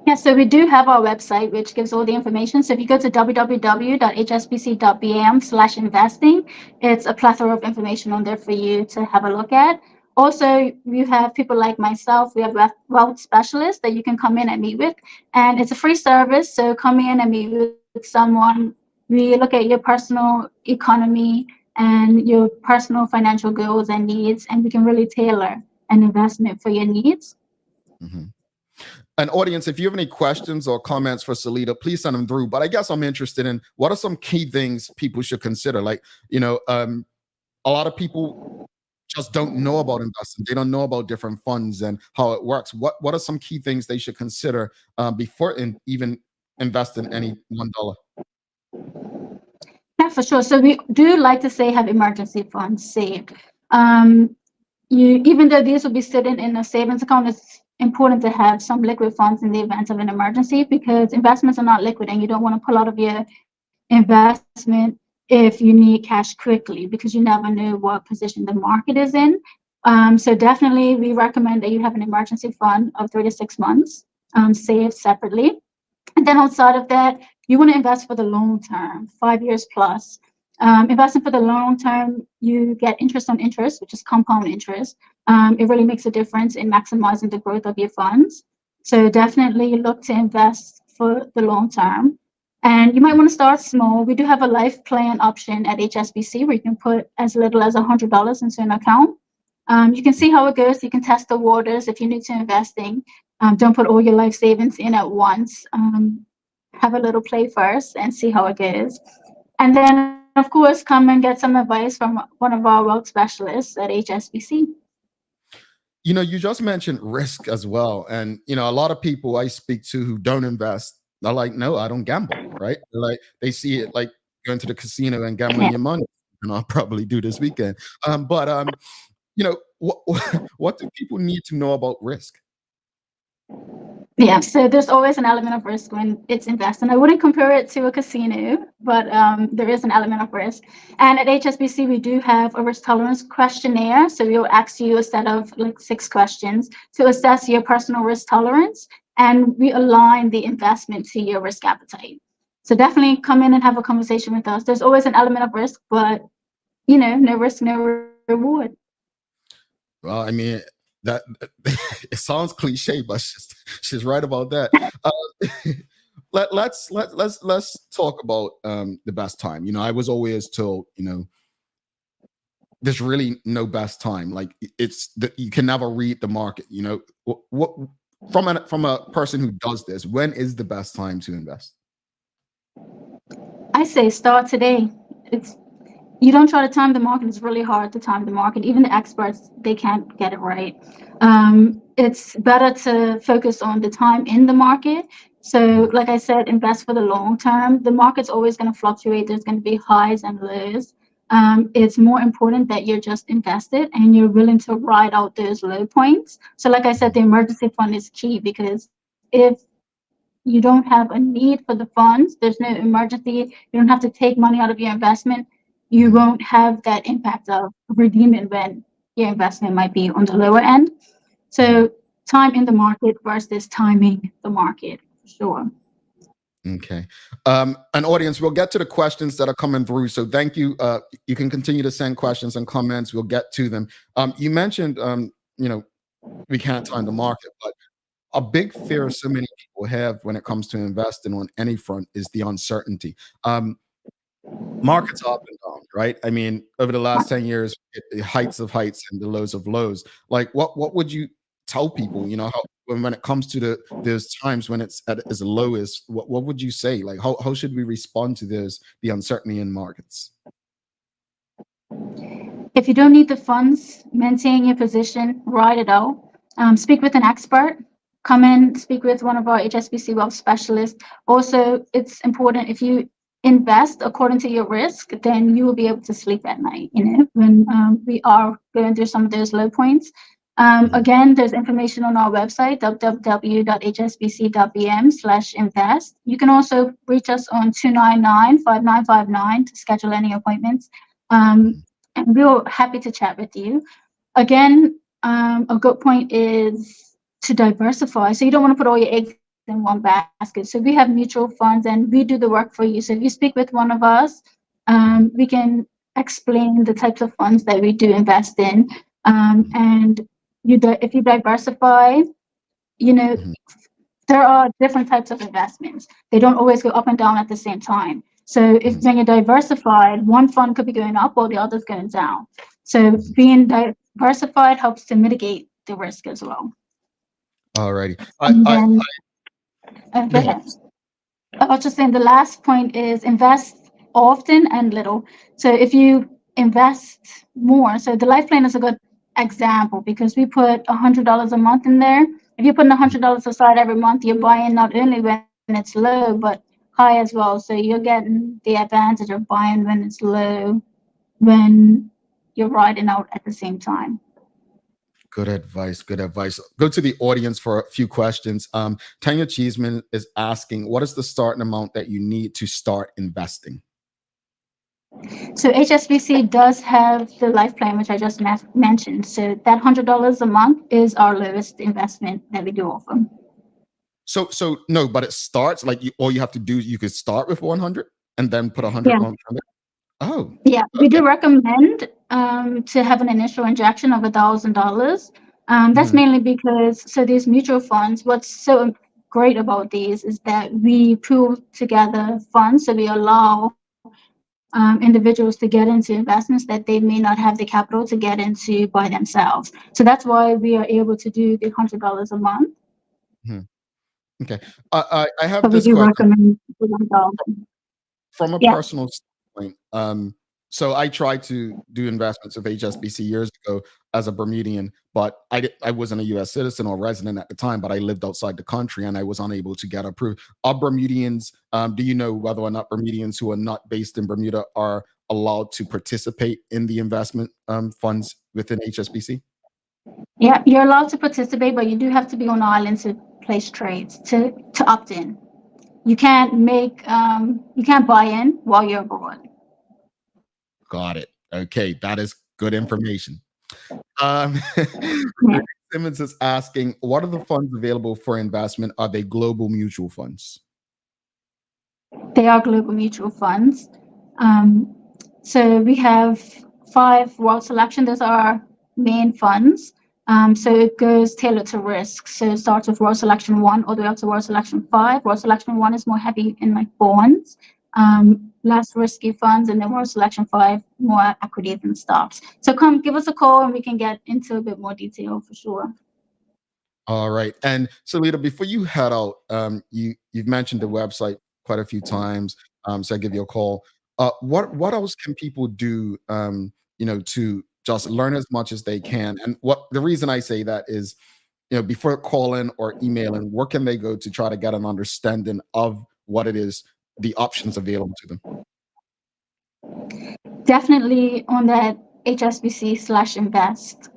Speaker 15: Yeah, so we do have our website, which gives all the information. So if you go to www.hsbc.bm/investing, it's a plethora of information on there for you to have a look at. Also, you have people like myself. We have wealth specialists that you can come in and meet with, and it's a free service. So come in and meet with someone. We look at your personal economy and your personal financial goals and needs, and we can really tailor an investment for your needs.
Speaker 2: An audience, if you have any questions or comments for Selita, please send them through. But I guess I'm interested in what are some key things people should consider? Like, a lot of people just don't know about investing. They don't know about different funds and how it works. What are some key things they should consider before even invest in any $1?
Speaker 15: Yeah, for sure. So we do like to say have emergency funds saved. Even though these will be sitting in a savings account, it's important to have some liquid funds in the event of an emergency, because investments are not liquid and you don't want to pull out of your investment if you need cash quickly, because you never know what position the market is in. So definitely we recommend that you have an emergency fund of 3 to 6 months saved separately. And then outside of that, you want to invest for the long term, 5 years plus. Investing for the long term, you get interest on interest, which is compound interest. It really makes a difference in maximizing the growth of your funds. So definitely look to invest for the long term. And you might want to start small. We do have a life plan option at HSBC where you can put as little as $100 into an account. You can see how it goes. You can test the waters if you're new to investing. Don't put all your life savings in at once. Have a little play first and see how it goes. And then, of course, come and get some advice from one of our wealth specialists at HSBC.
Speaker 2: You just mentioned risk as well. And, a lot of people I speak to who don't invest, they're like, no, I don't gamble, right? They see it like going to the casino and gambling your money. And I'll probably do this weekend. But what do people need to know about risk?
Speaker 15: Yeah, so there's always an element of risk when it's investing. I wouldn't compare it to a casino, but there is an element of risk. And at HSBC, we do have a risk tolerance questionnaire. So we'll ask you a set of 6 questions to assess your personal risk tolerance, and we align the investment to your risk appetite. So definitely come in and have a conversation with us. There's always an element of risk, but no risk, no reward.
Speaker 2: Well, that it sounds cliche, but she's right about that. Let's talk about the best time. I was always told, there's really no best time. Like you can never read the market. What from a person who does this, when is the best time to invest?
Speaker 15: I say start today. You don't try to time the market. It's really hard to time the market. Even the experts, they can't get it right. It's better to focus on the time in the market. So like I said, invest for the long term. The market's always going to fluctuate. There's going to be highs and lows. it's more important that you're just invested and you're willing to ride out those low points. So like I said, the emergency fund is key, because if you don't have a need for the funds, there's no emergency, you don't have to take money out of your investment, you won't have that impact of redeeming when your investment might be on the lower end. So time in the market versus timing the market, for sure.
Speaker 2: Okay. An audience, we'll get to the questions that are coming through. So thank you. You can continue to send questions and comments. We'll get to them. You mentioned, we can't time the market, but a big fear so many people have when it comes to investing on any front is the uncertainty. Markets up and down, right? I mean, over the last 10 years, the heights of heights and the lows of lows. Like, what would you tell people, how, when it comes to there's times when it's at its lowest, what would you say? Like, how should we respond to the uncertainty in markets?
Speaker 15: If you don't need the funds, maintain your position, ride it out. Speak with an expert. Come in, speak with one of our HSBC wealth specialists. Also, it's important, if you invest according to your risk, then you will be able to sleep at night, when we are going through some of those low points. Again, there's information on our website, www.hsbc.bm/invest. You can also reach us on 299-5959 to schedule any appointments. And we're happy to chat with you. Again, a good point is to diversify. So you don't want to put all your eggs in one basket. So we have mutual funds and we do the work for you. So if you speak with one of us, we can explain the types of funds that we do invest in. And if you diversify, there are different types of investments. They don't always go up and down at the same time. So when you're diversified, one fund could be going up while the other's going down. So being diversified helps to mitigate the risk as well.
Speaker 2: All righty.
Speaker 15: Go ahead. I was just saying the last point is invest often and little. So if you invest more, so the life plan is a good example because we put $100 a month in there. If you're putting $100 aside every month, you're buying not only when it's low, but high as well. So you're getting the advantage of buying when it's low, when you're riding out at the same time.
Speaker 2: Good advice. Good advice. Go to the audience for a few questions. Tanya Cheeseman is asking, what is the starting amount that you need to start investing?
Speaker 15: So HSBC does have the life plan, which I just mentioned. So that $100 a month is our lowest investment that we do offer.
Speaker 2: So no, but it starts like all you have to do, you could start with 100 and then put 100 on it. Oh,
Speaker 15: yeah. We do recommend to have an initial injection of $1,000. That's mainly because these mutual funds, what's so great about these is that we pool together funds, so we allow individuals to get into investments that they may not have the capital to get into by themselves. So that's why we are able to do the $100 a month.
Speaker 2: Okay. I have this
Speaker 15: question
Speaker 2: from a personal standpoint. So I tried to do investments with HSBC years ago as a Bermudian, but I wasn't a U.S. citizen or resident at the time, but I lived outside the country and I was unable to get approved. Are Bermudians, do you know whether or not Bermudians who are not based in Bermuda are allowed to participate in the investment funds within HSBC?
Speaker 15: Yeah, you're allowed to participate, but you do have to be on island to place trades to opt in. You can't buy in while you're abroad.
Speaker 2: Got it. Okay, that is good information. Simmons is asking, what are the funds available for investment? Are they global mutual funds?
Speaker 15: They are global mutual funds. So we have 5 World Selection. Those are our main funds. So it goes tailored to risk. So it starts with World Selection 1 all the way up to World Selection 5. World Selection 1 is more heavy in like bonds, less risky funds, and then World Selection 5 more equities and stocks. So come give us a call and we can get into a bit more detail for sure.
Speaker 2: All right. And Selita, before you head out, you've mentioned the website quite a few times. So I give you a call. What else can people do to just learn as much as they can? And the reason I say that is, before calling or emailing, where can they go to try to get an understanding of what it is, the options available to them?
Speaker 15: Definitely on that HSBC/invest.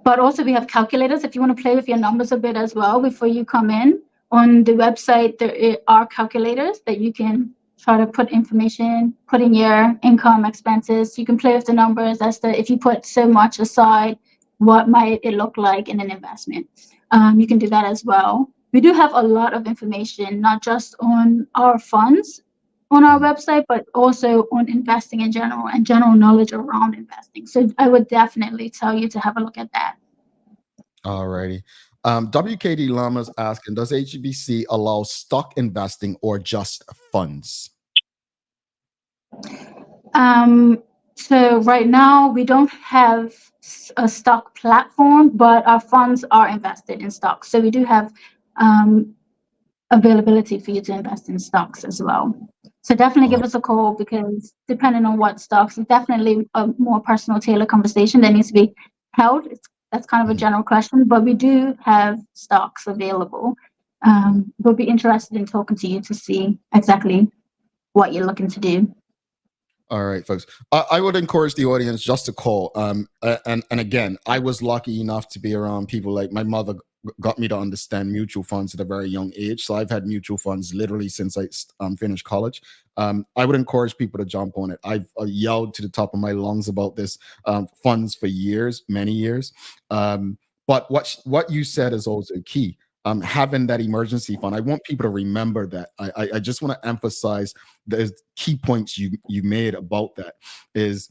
Speaker 15: But also we have calculators if you want to play with your numbers a bit as well before you come in. On the website, there are calculators that you can try to put information, put in your income, expenses. You can play with the numbers as to if you put so much aside, what might it look like in an investment. You can do that as well. We do have a lot of information, not just on our funds on our website, but also on investing in general and general knowledge around investing. So I would definitely tell you to have a look at that.
Speaker 2: All righty. WKD Lama's asking, does HBC allow stock investing or just funds?
Speaker 15: So right now we don't have a stock platform, but our funds are invested in stocks. So we do have availability for you to invest in stocks as well. So definitely give us a call, because depending on what stocks, it's definitely a more personal tailored conversation that needs to be held. That's kind of a general question, but we do have stocks available. We'll be interested in talking to you to see exactly what you're looking to do.
Speaker 2: All right, folks. I would encourage the audience just to call. And again, I was lucky enough to be around people like my mother got me to understand mutual funds at a very young age. So I've had mutual funds literally since I finished college. I would encourage people to jump on it. I've yelled to the top of my lungs about this funds for years, many years. But what you said is also key. Having that emergency fund. I want people to remember that. I just want to emphasize the key points you made about that is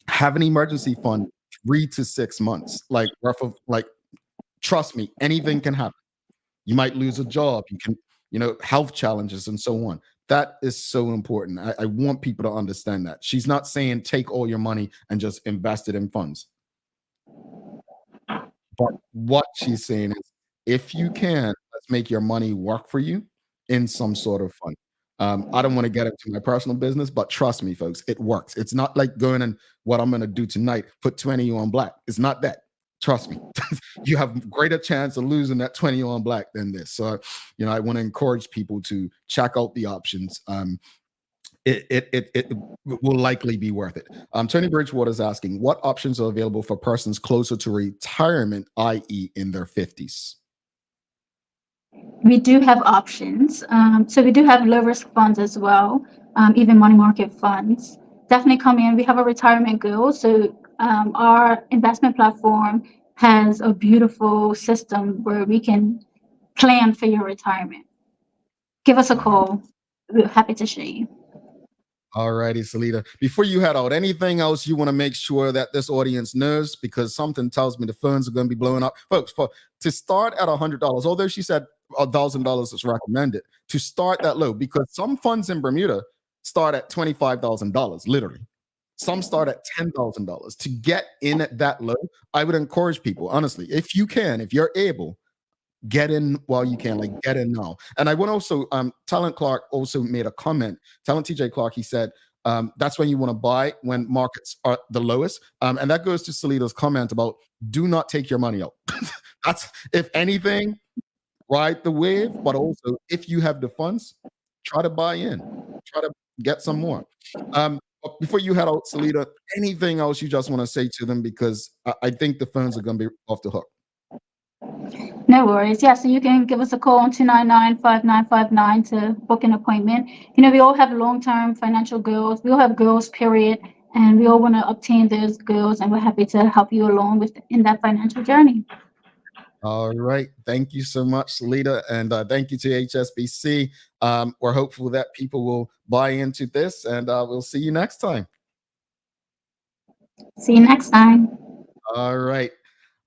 Speaker 2: have an emergency fund 3 to 6 months, like rough of like, trust me, anything can happen. You might lose a job, you can, health challenges and so on. That is so important. I want people to understand that. She's not saying take all your money and just invest it in funds. But what she's saying is, if you can, let's make your money work for you in some sort of fund. I don't want to get into my personal business, but trust me, folks, it works. It's not like going and what I'm going to do tonight, put 20 on black. It's not that. Trust me. You have greater chance of losing that 20 on black than this. So, I want to encourage people to check out the options. It will likely be worth it. Tony Bridgewater is asking, what options are available for persons closer to retirement, i.e. in their 50s?
Speaker 15: We do have options. So we do have low risk funds as well, even money market funds. Definitely come in. We have a retirement goal. So our investment platform has a beautiful system where we can plan for your retirement. Give us a call. We're happy to show you.
Speaker 2: All righty, Selita. Before you head out, anything else you want to make sure that this audience knows? Because something tells me the funds are going to be blowing up. Folks, to start at $100, although she said $1,000 is recommended, to start that low, because some funds in Bermuda start at $25,000, literally. Some start at $10,000. To get in at that low, I would encourage people, honestly, if you can, if you're able, get in while you can, like get in now. And I want also, Talent Clark also made a comment. Talent TJ Clark, he said, that's when you want to buy when markets are the lowest. And that goes to Selita's comment about do not take your money out. That's, if anything, ride the wave, but also if you have the funds, try to buy in, try to get some more. Before you head out, Selita, anything else you just want to say to them? Because I think the funds are going to be off the hook.
Speaker 15: No worries. Yeah, so you can give us a call on 299-5959 to book an appointment. We all have long-term financial goals. We all have goals, period. And we all want to obtain those goals. And we're happy to help you along in that financial journey.
Speaker 2: All right. Thank you so much, Selita. And thank you to HSBC. We're hopeful that people will buy into this. And we'll see you next time.
Speaker 15: See you next time.
Speaker 2: All right.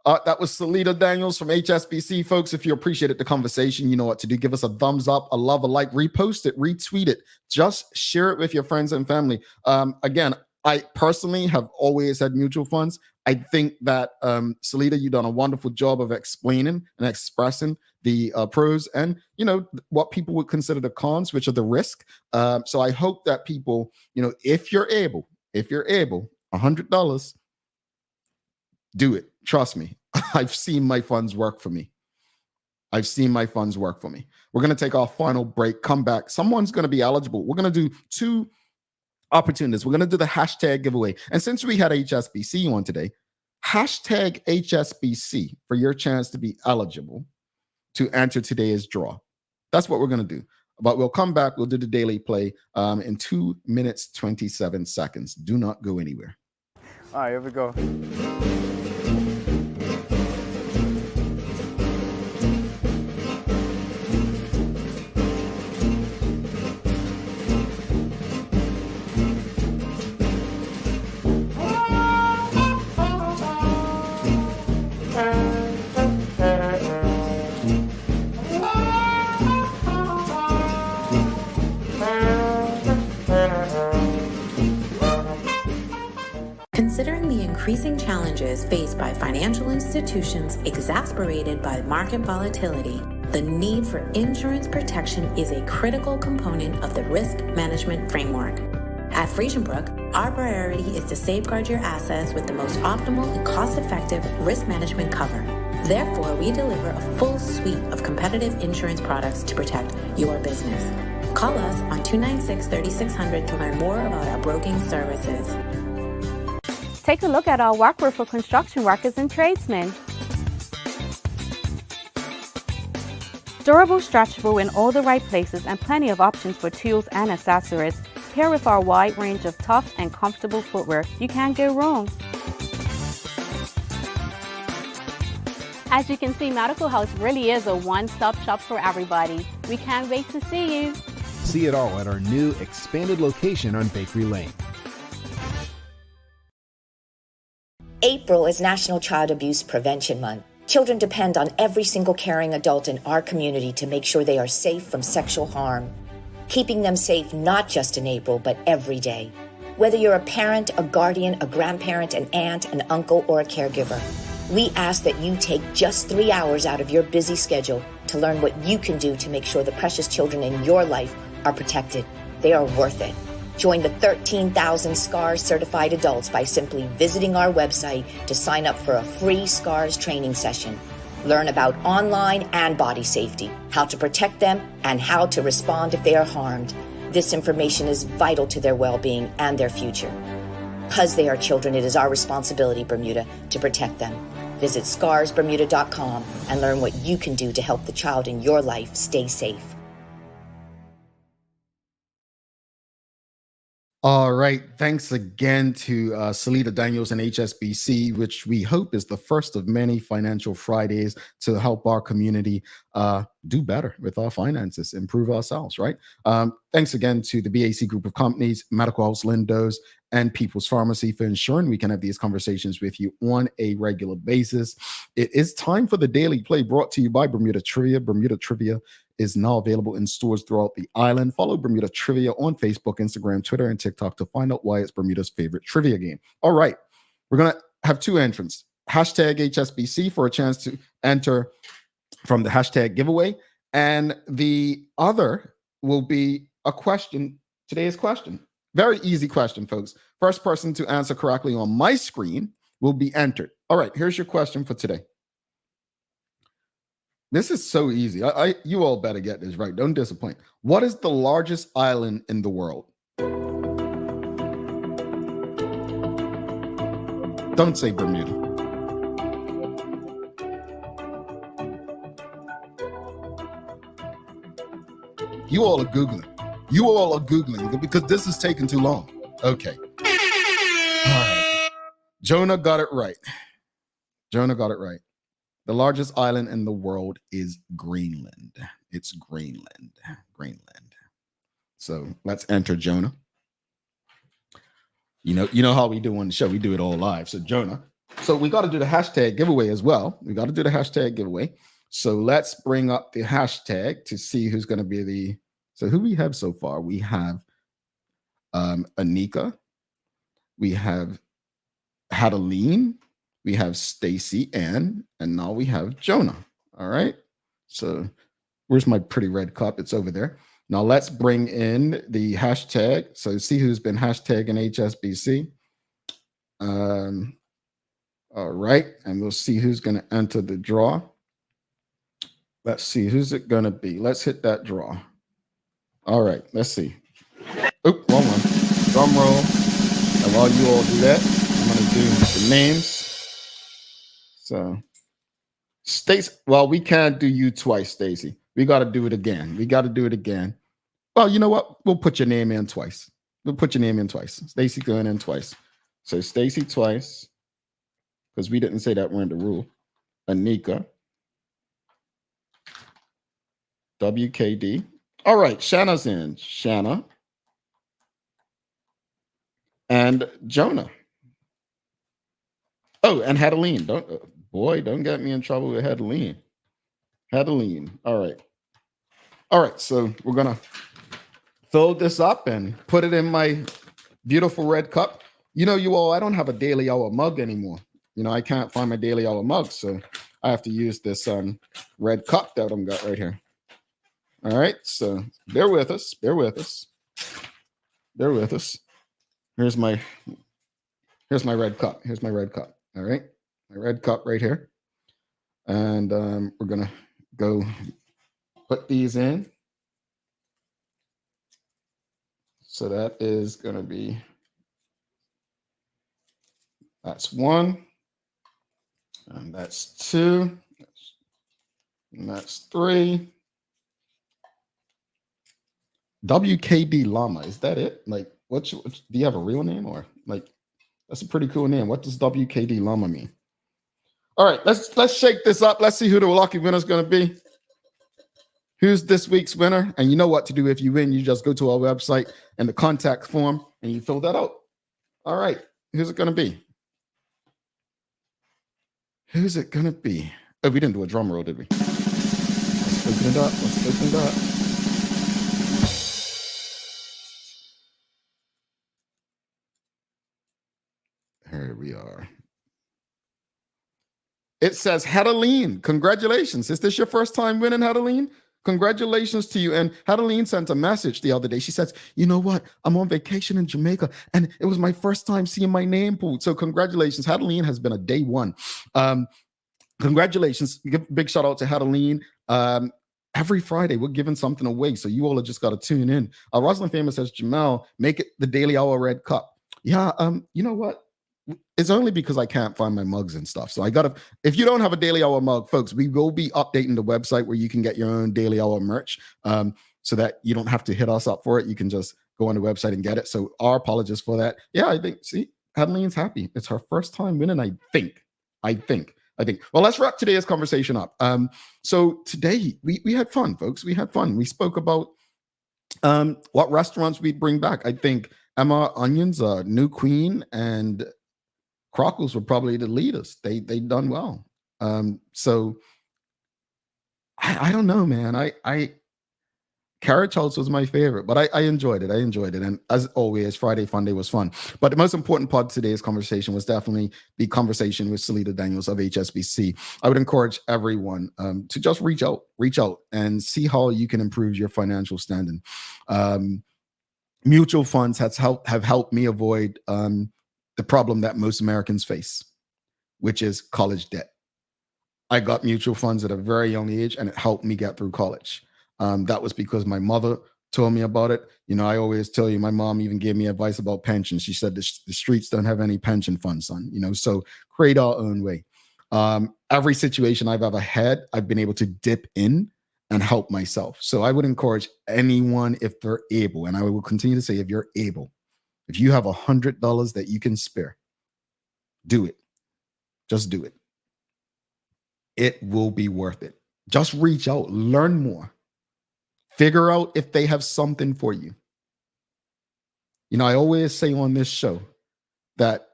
Speaker 2: That was Selita Daniels from HSBC. Folks, if you appreciated the conversation, you know what to do. Give us a thumbs up, a love, a like, repost it, retweet it. Just share it with your friends and family. Again, I personally have always had mutual funds. I think that, Selita, you've done a wonderful job of explaining and expressing the pros and, what people would consider the cons, which are the risk. So I hope that people, if you're able, $100, do it. Trust me. I've seen my funds work for me. We're going to take our final break, come back. Someone's going to be eligible. We're going to do 2 opportunities. We're going to do the hashtag giveaway. And since we had HSBC on today, hashtag HSBC for your chance to be eligible to enter today's draw. That's what we're going to do. But we'll come back. We'll do the daily play in 2 minutes, 27 seconds. Do not go anywhere.
Speaker 16: All right, here we go.
Speaker 17: Considering the increasing challenges faced by financial institutions exasperated by market volatility, the need for insurance protection is a critical component of the risk management framework. At Friesenbrook, our priority is to safeguard your assets with the most optimal and cost-effective risk management cover. Therefore, we deliver a full suite of competitive insurance products to protect your business. Call us on 296-3600 to learn more about our broking services.
Speaker 18: Take a look at our workwear for construction workers and tradesmen. Durable, stretchable in all the right places and plenty of options for tools and accessories. Pair with our wide range of tough and comfortable footwear. You can't go wrong. As you can see, Medical House really is a one-stop shop for everybody. We can't wait to see you.
Speaker 19: See it all at our new expanded location on Bakery Lane.
Speaker 20: April is National Child Abuse Prevention Month. Children depend on every single caring adult in our community to make sure they are safe from sexual harm. Keeping them safe not just in April, but every day. Whether you're a parent, a guardian, a grandparent, an aunt, an uncle, or a caregiver, we ask that you take just 3 hours out of your busy schedule to learn what you can do to make sure the precious children in your life are protected. They are worth it. Join the 13,000 SCARS certified adults by simply visiting our website to sign up for a free SCARS training session. Learn about online and body safety, how to protect them, and how to respond if they are harmed. This information is vital to their well-being and their future. Because they are children, it is our responsibility, Bermuda, to protect them. Visit scarsbermuda.com and learn what you can do to help the child in your life stay safe.
Speaker 2: All right. Thanks again to Selita Daniels and HSBC, which we hope is the first of many Financial Fridays to help our community do better with our finances, improve ourselves, right? Thanks again to the BAC group of companies, Medical House, Lindos, and People's Pharmacy for ensuring we can have these conversations with you on a regular basis. It is time for the Daily Play brought to you by Bermuda Trivia. Bermuda Trivia is now available in stores throughout the island. Follow Bermuda Trivia on Facebook, Instagram, Twitter, and TikTok to find out why it's Bermuda's favorite trivia game. All right, we're going to have two entrants. Hashtag HSBC for a chance to enter from the hashtag giveaway. And the other will be a question, today's question. Very easy question, folks. First person to answer correctly on my screen will be entered. All right, here's your question for today. This is so easy. You all better get this right. Don't disappoint. What is the largest island in the world? Don't say Bermuda. You all are Googling. You all are Googling because this is taking too long. Okay. All right. Jonah got it right. Jonah got it right. The largest island in the world is Greenland. It's Greenland. Greenland. So let's enter Jonah. You know how we do on the show. We do it all live. So Jonah. So we got to do the hashtag giveaway as well. We got to do the hashtag giveaway. So let's bring up the hashtag to see who's going to be the. So who we have so far? We have Anika. We have Hadaline. We have Stacy Ann, and now we have Jonah. All right. So where's my pretty red cup? It's over there. Now let's bring in the hashtag. So see who's been hashtagging HSBC. All right. And we'll see who's going to enter the draw. Let's see. Who's it going to be? Let's hit that draw. All right. Let's see. Oh, wrong one. drum roll. And while you all do that, I'm going to do the names. So, Stacy, well, we can't do you twice, Stacy. We got to do it again. We got to do it again. Well, you know what? We'll put your name in twice. We'll put your name in twice. Stacy going in twice. So Stacy twice, because we didn't say that we're in the rule. Anika. WKD. All right, Shanna's in. Shanna. And Jonah. Oh, and Hadeline. Don't get me in trouble with Hadeline. Hadeline. All right. All right, so we're gonna fill this up and put it in my beautiful red cup. You know, you all, I don't have a daily hour mug anymore. You know, I can't find my daily hour mug, so I have to use this red cup that I've got right here. All right, so bear with us. Bear with us. Bear with us. Here's my red cup. Here's my red cup. All right, my red cup right here, and we're gonna go put these in. So that is gonna be, that's one, and that's two, and that's three. WKD Llama, is that it? Like, do you have a real name, or like, that's a pretty cool name. What does WKD Llama mean? All right, let's shake this up. Let's see who the lucky winner is going to be. Who's this week's winner? And you know what to do if you win. You just go to our website and the contact form and you fill that out. All right, who's it going to be? Who's it going to be? Oh, we didn't do a drum roll, did we? Let's open it up. Let's open it up. Here we are. It says, Hadeline, congratulations. Is this your first time winning, Hadeline? Congratulations to you. And Hadeline sent a message the other day. She says, you know what? I'm on vacation in Jamaica, and it was my first time seeing my name pulled. So congratulations. Hadeline has been a day one. Congratulations. Big shout out to Hadeline. Every Friday, we're giving something away. So you all have just got to tune in. Rosalind Famous says, Jamel, make it the Daily Hour Red Cup. Yeah, you know what? It's only because I can't find my mugs and stuff. So I gotta, if you don't have a Daily Hour mug, folks, we will be updating the website where you can get your own Daily Hour merch, so that you don't have to hit us up for it. You can just go on the website and get it. So our apologies for that. Yeah, I think, see, Adeline's happy. It's her first time winning, I think. Well, let's wrap today's conversation up. So today we had fun, folks. We had fun. We spoke about what restaurants we'd bring back. I think Emma Onions, New Queen, and Crockles were probably the leaders. They done well. So I don't know, man. I Carrot House was my favorite, but I enjoyed it. And as always, Friday Fun Day was fun. But the most important part of today's conversation was definitely the conversation with Selita Daniels of HSBC. I would encourage everyone to just reach out and see how you can improve your financial standing. Mutual funds have helped me avoid the problem that most Americans face, which is college debt. I got mutual funds at a very young age, and it helped me get through college. That was because my mother told me about it. You know, I always tell you, my mom even gave me advice about pensions. She said the streets don't have any pension funds, son. You know, so create our own way. Every situation I've ever had, I've been able to dip in and help myself. So I would encourage anyone, if they're able, and I will continue to say, if you're able, if you have $100 that you can spare, do it. Just do it. It will be worth it. Just reach out, learn more, figure out if they have something for you. You know, I always say on this show that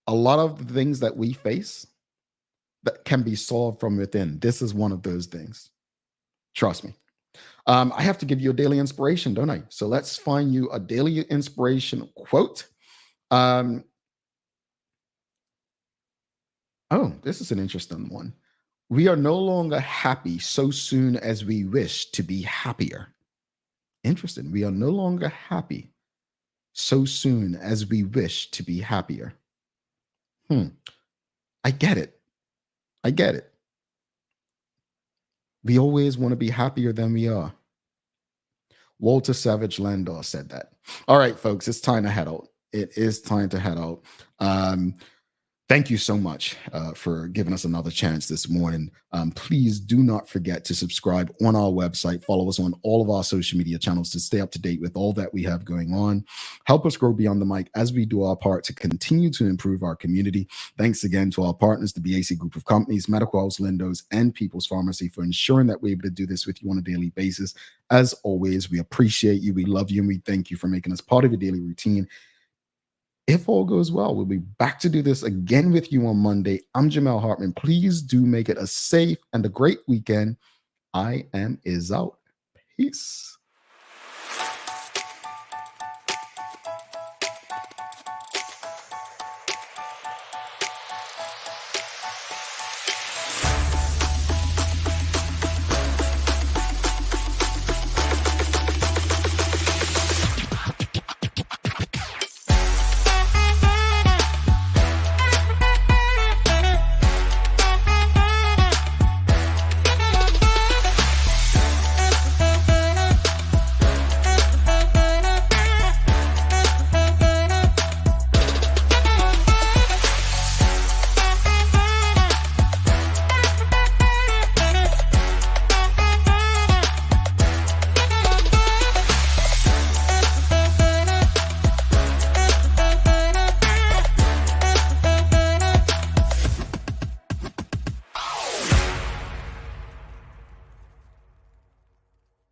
Speaker 2: a lot of the things that we face that can be solved from within. This is one of those things. Trust me. I have to give you a daily inspiration, don't I? So let's find you a daily inspiration quote. Oh, this is an interesting one. We are no longer happy so soon as we wish to be happier. Interesting. We are no longer happy so soon as we wish to be happier. I get it. We always want to be happier than we are. Walter Savage Landor said that. All right, folks, it's time to head out. It is time to head out. Thank you so much for giving us another chance this morning. Please do not forget to subscribe on our website. Follow us on all of our social media channels to stay up to date with all that we have going on. Help us grow beyond the mic as we do our part to continue to improve our community. Thanks again to our partners, the BAC Group of Companies, Medical House Lindos, and People's Pharmacy for ensuring that we're able to do this with you on a daily basis. As always, we appreciate you, we love you, and we thank you for making us part of your daily routine. If all goes well, we'll be back to do this again with you on Monday. I'm Jamel Hartman. Please do make it a safe and a great weekend. I am out. Peace.